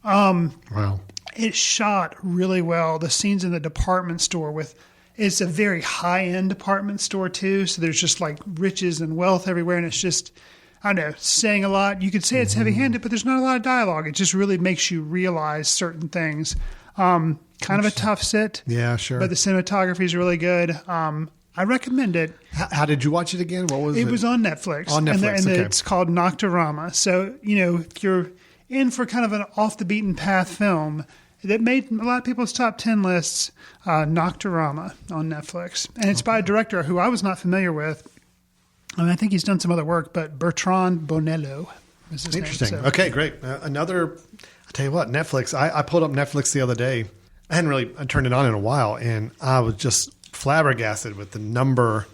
B: Wow.
C: It's shot really well. The scenes in the department store it's a very high-end department store too. So there's just like riches and wealth everywhere. And it's just, I don't know, saying a lot. You could say it's heavy-handed, but there's not a lot of dialogue. It just really makes you realize certain things. Kind of a tough sit.
B: Yeah, sure.
C: But the cinematography is really good. I recommend it.
B: How did you watch it again? What was it?
C: It was on Netflix.
B: On Netflix,
C: and
B: okay.
C: It's called Nocturama. So, if you're in for kind of an off-the-beaten-path film that made a lot of people's top 10 lists, Nocturama on Netflix. And it's by a director who I was not familiar with. I think he's done some other work, but Bertrand Bonello is his
B: Interesting.
C: name. So.
B: Okay, great. I'll tell you what, Netflix. I pulled up Netflix the other day. I hadn't really turned it on in a while, and I was just flabbergasted with the number.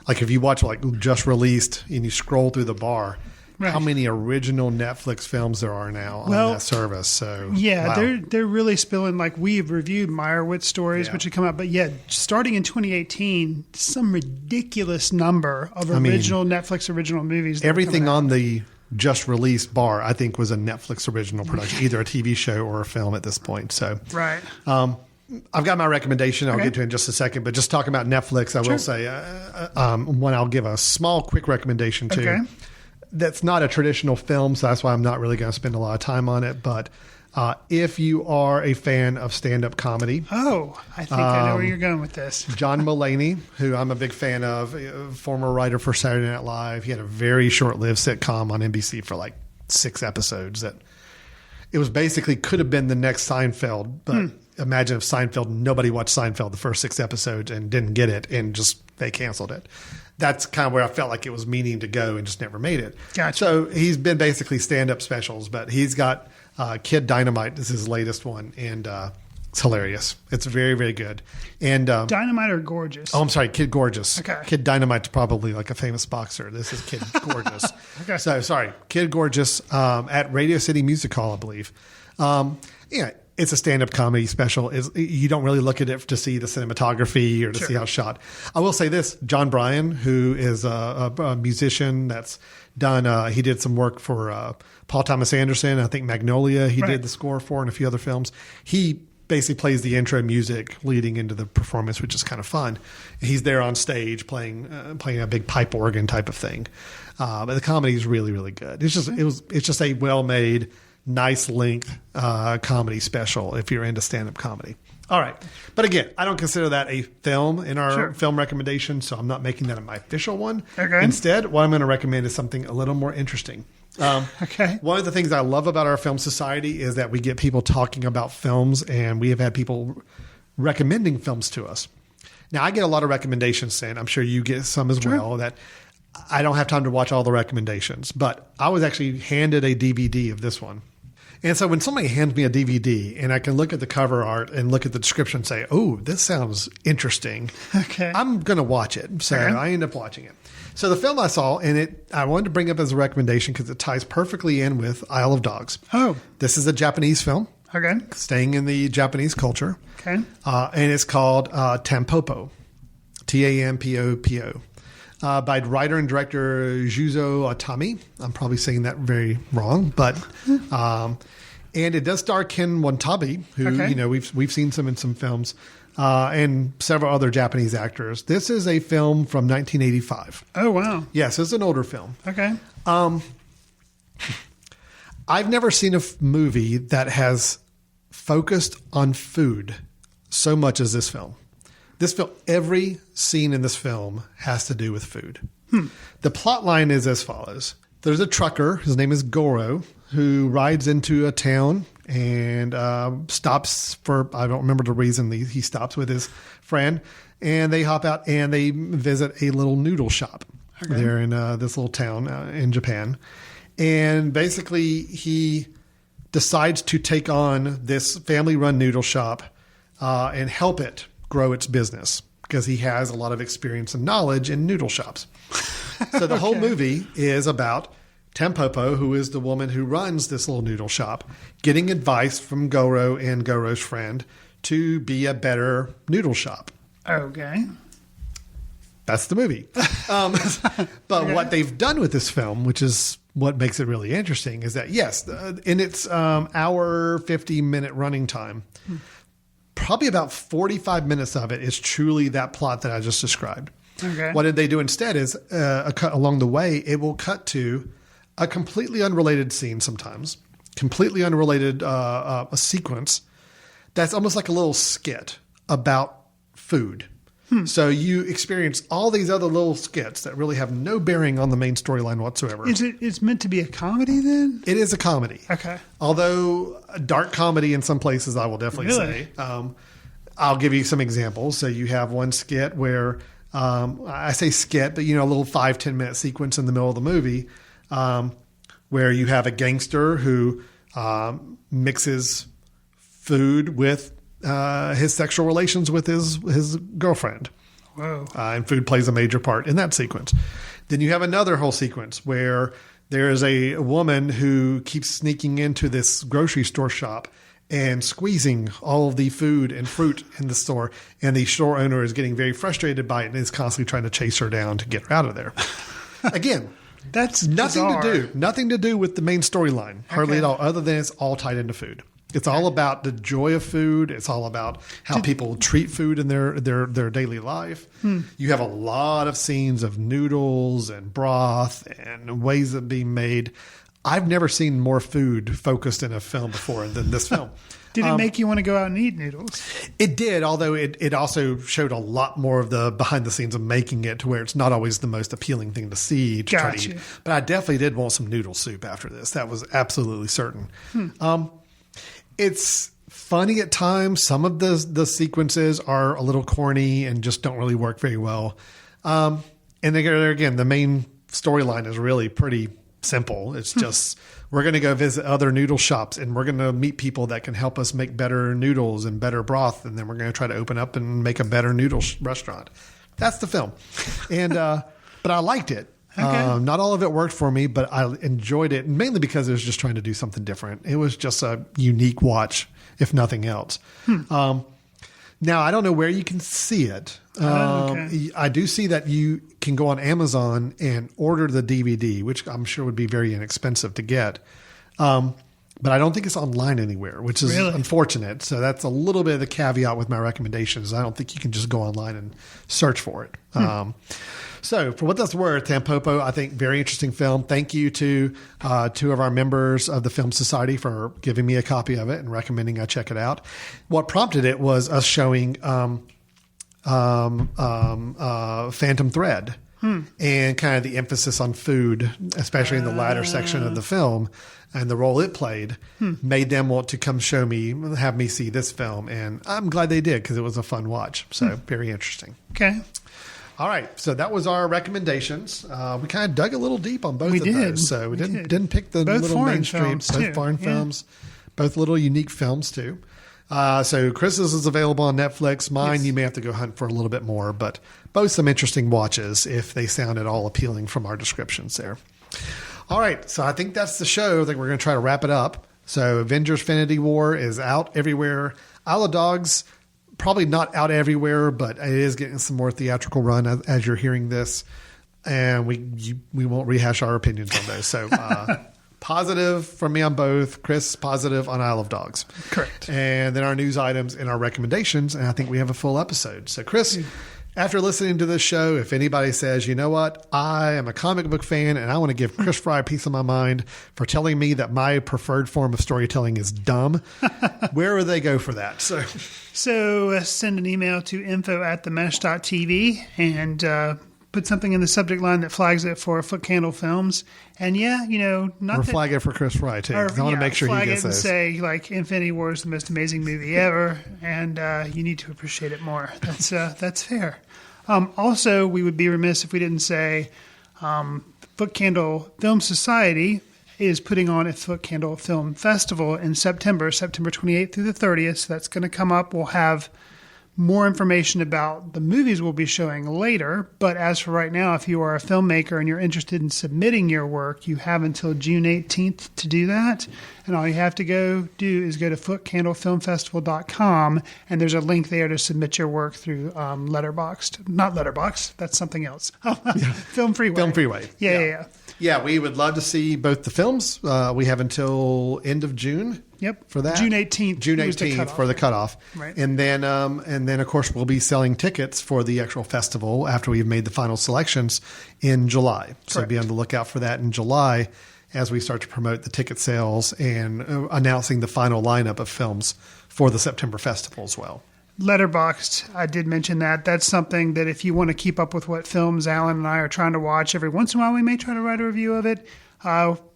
B: Like if you watch like just released and you scroll through the bar, right. How many original Netflix films there are now on that service. So
C: yeah,
B: wow.
C: they're really spilling. Like we've reviewed Meyerowitz stories, which had come out, but starting in 2018, some ridiculous number of Netflix original movies.
B: Everything on the just released bar, I think, was a Netflix original production, either a TV show or a film at this point. So
C: right.
B: I've got my recommendation. I'll get to it in just a second. But just talking about Netflix, I will say one I'll give a small, quick recommendation to.
C: Okay.
B: That's not a traditional film, so that's why I'm not really going to spend a lot of time on it. But if you are a fan of stand-up comedy.
C: Oh, I think I know where you're going with this.
B: John Mulaney, who I'm a big fan of, former writer for Saturday Night Live. He had a very short-lived sitcom on NBC for like 6 episodes that it was basically could have been the next Seinfeld, but imagine if Seinfeld, nobody watched Seinfeld the first 6 episodes and didn't get it and just they canceled it. That's kind of where I felt like it was meaning to go and just never made it.
C: Gotcha.
B: So he's been basically stand-up specials, but he's got Kid Dynamite is his latest one, and it's hilarious. It's very, very good. And
C: Dynamite or Gorgeous?
B: Oh, I'm sorry, Kid Gorgeous.
C: Okay.
B: Kid Dynamite's probably like a famous boxer. This is Kid Gorgeous.
C: Okay.
B: So sorry, Kid Gorgeous at Radio City Music Hall, I believe. Yeah, it's a stand-up comedy special. You don't really look at it to see the cinematography or to see how it's shot. I will say this: John Bryan, who is a musician that's done, he did some work for Paul Thomas Anderson. I think Magnolia he did the score for, and a few other films. He basically plays the intro music leading into the performance, which is kind of fun. He's there on stage playing a big pipe organ type of thing. But the comedy is really, really good. It's just a well-made, nice length comedy special if you're into stand-up comedy. All right. But again, I don't consider that a film in our film recommendation, so I'm not making that my official one.
C: Okay.
B: Instead, what I'm going to recommend is something a little more interesting. One of the things I love about our film society is that we get people talking about films, and we have had people recommending films to us. Now, I get a lot of recommendations sent. I'm sure you get some as well, that I don't have time to watch all the recommendations, but I was actually handed a DVD of this one. And so when somebody hands me a DVD and I can look at the cover art and look at the description and say, oh, this sounds interesting, I'm going to watch it. So I end up watching it. So the film I saw, and I wanted to bring up as a recommendation because it ties perfectly in with Isle of Dogs. Oh. This is a Japanese film.
C: Okay.
B: Staying in the Japanese culture.
C: Okay.
B: And it's called Tampopo. Tampopo. By writer and director Juzo Atami. I'm probably saying that very wrong, but and it does star Ken Watanabe, who we've seen some in some films, and several other Japanese actors. This is a film from 1985.
C: Oh wow!
B: Yes, it's an older film.
C: Okay.
B: I've never seen a movie that has focused on food so much as this film. This film, every scene in this film has to do with food. The plot line is as follows. There's a trucker, his name is Goro, who rides into a town and stops for, I don't remember the reason he stops with his friend, and they hop out and they visit a little noodle shop there in this little town in Japan. And basically he decides to take on this family-run noodle shop and help it grow its business because he has a lot of experience and knowledge in noodle shops. So the whole movie is about Tampopo, who is the woman who runs this little noodle shop, getting advice from Goro and Goro's friend to be a better noodle shop.
C: Okay.
B: That's the movie. But what they've done with this film, which is what makes it really interesting, is that, yes, in its hour, 50-minute running time, probably about 45 minutes of it is truly that plot that I just described.
C: Okay.
B: What did they do instead is along the way, it will cut to a completely unrelated scene sometimes, completely unrelated a sequence that's almost like a little skit about food. So you experience all these other little skits that really have no bearing on the main storyline whatsoever.
C: It's meant to be a comedy then?
B: It is a comedy.
C: Okay.
B: Although a dark comedy in some places, I will definitely say. I'll give you some examples. So you have one skit where, I say skit, but a little 5-10 minute sequence in the middle of the movie where you have a gangster who mixes food with his sexual relations with his girlfriend.
C: Whoa.
B: And food plays a major part in that sequence. Then you have another whole sequence where there is a woman who keeps sneaking into this grocery store shop and squeezing all of the food and fruit in the store. And the store owner is getting very frustrated by it and is constantly trying to chase her down to get her out of there. Again,
C: that's
B: nothing
C: bizarre.
B: to do with the main storyline, hardly at all, other than it's all tied into food. It's all about the joy of food. It's all about how people treat food in their daily life. You have a lot of scenes of noodles and broth and ways of being made. I've never seen more food focused in a film before than this film.
C: Did it make you want to go out and eat noodles?
B: It did, although it also showed a lot more of the behind the scenes of making it to where it's not always the most appealing thing to see to try to eat. But I definitely did want some noodle soup after this. That was absolutely certain. It's funny at times. Some of the sequences are a little corny and just don't really work very well. And again, the main storyline is really pretty simple. It's just we're going to go visit other noodle shops and we're going to meet people that can help us make better noodles and better broth. And then we're going to try to open up and make a better noodle restaurant. That's the film. And but I liked it. Okay. Not all of it worked for me, but I enjoyed it mainly because it was just trying to do something different. It was just a unique watch, if nothing else. Now, I don't know where you can see it. I do see that you can go on Amazon and order the DVD, which I'm sure would be very inexpensive to get. But I don't think it's online anywhere, which is unfortunate. So that's a little bit of the caveat with my recommendations. I don't think you can just go online and search for it. So for what that's worth, Tampopo, I think very interesting film. Thank you to two of our members of the Film Society for giving me a copy of it and recommending I check it out. What prompted it was us showing Phantom Thread and kind of the emphasis on food, especially in the latter section of the film. And the role it played made them want to come have me see this film. And I'm glad they did because it was a fun watch. So very interesting.
C: Okay.
B: All right, so that was our recommendations. We kind of dug a little deep on both of those. So we didn't pick the
C: both
B: little mainstream, both foreign films, both little unique films too. So Chris's is available on Netflix. Mine, you may have to go hunt for a little bit more, but both some interesting watches if they sound at all appealing from our descriptions there. All right, so I think that's the show. I think we're going to try to wrap it up. So Avengers: Infinity War is out everywhere. Isle of Dogs, probably not out everywhere, but it is getting some more theatrical run as you're hearing this. And we won't rehash our opinions on those. So positive from me on both. Chris, positive on Isle of Dogs.
C: Correct.
B: And then our news items and our recommendations. And I think we have a full episode. So Chris, after listening to this show, if anybody says, you know what, I am a comic book fan and I want to give Chris Fry a piece of my mind for telling me that my preferred form of storytelling is dumb, where would they go for that?
C: So send an email to info@themesh.tv and put something in the subject line that flags it for Footcandle Films. And
B: flag it for Chris Fry too. I want to make sure he gets those.
C: Flag it and say like Infinity War is the most amazing movie ever, and you need to appreciate it more. That's fair. Also, we would be remiss if we didn't say Footcandle Film Society is putting on a Footcandle Film Festival in September 28th through the 30th. So that's going to come up. We'll have more information about the movies we'll be showing later. But as for right now, if you are a filmmaker and you're interested in submitting your work, you have until June 18th to do that. And all you have to go to footcandlefilmfestival.com, and there's a link there to submit your work through Letterboxd. Not Letterboxd, that's something else. Film Freeway.
B: Film Freeway.
C: Yeah.
B: Yeah, we would love to see both the films. We have until end of June.
C: Yep.
B: For that.
C: June 18th.
B: June 18th for the cutoff.
C: Right.
B: And then of course we'll be selling tickets for the actual festival after we've made the final selections in July. Correct. So be on the lookout for that in July as we start to promote the ticket sales and announcing the final lineup of films for the September festival as well.
C: Letterboxd, I did mention that. That's something that if you want to keep up with what films Alan and I are trying to watch, every once in a while we may try to write a review of it.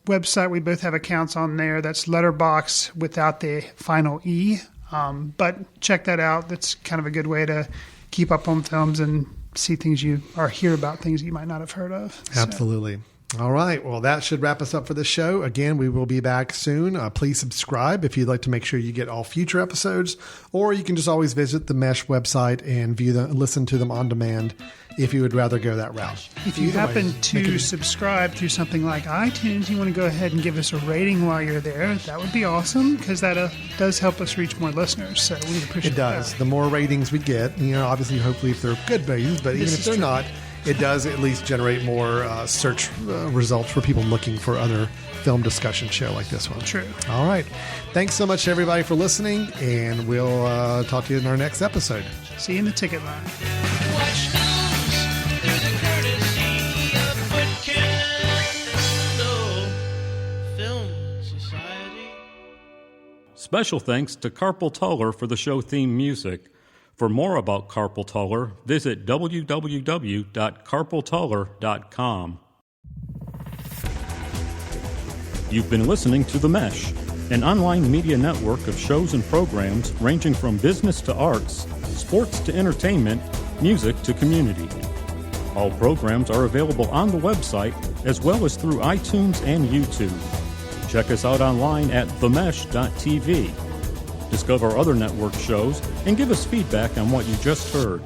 C: Website, we both have accounts on there. That's Letterboxd without the final E. But check that out. That's kind of a good way to keep up on films and see things or hear about things you might not have heard of.
B: Absolutely. All right. Well, that should wrap us up for this show. Again, we will be back soon. Please subscribe if you'd like to make sure you get all future episodes, or you can just always visit the Mesh website and listen to them on demand if you would rather go that route.
C: If you happen to subscribe through something like iTunes, you want to go ahead and give us a rating while you're there, that would be awesome because that does help us reach more listeners. So we'd appreciate that.
B: It does. The more ratings we get, obviously, hopefully if they're good ratings, but even if they're not, it does at least generate more search results for people looking for other film discussion show like this one.
C: True.
B: All right. Thanks so much, everybody, for listening, and we'll talk to you in our next episode.
C: See you in the ticket line.
J: Watch news through the courtesy of Footcandle Film Society.
A: Special thanks to Carpal Tuller for the show theme music. For more about Carpal Tuller, visit www.carpaltuller.com. You've been listening to The Mesh, an online media network of shows and programs ranging from business to arts, sports to entertainment, music to community. All programs are available on the website as well as through iTunes and YouTube. Check us out online at themesh.tv. Discover other network shows and give us feedback on what you just heard.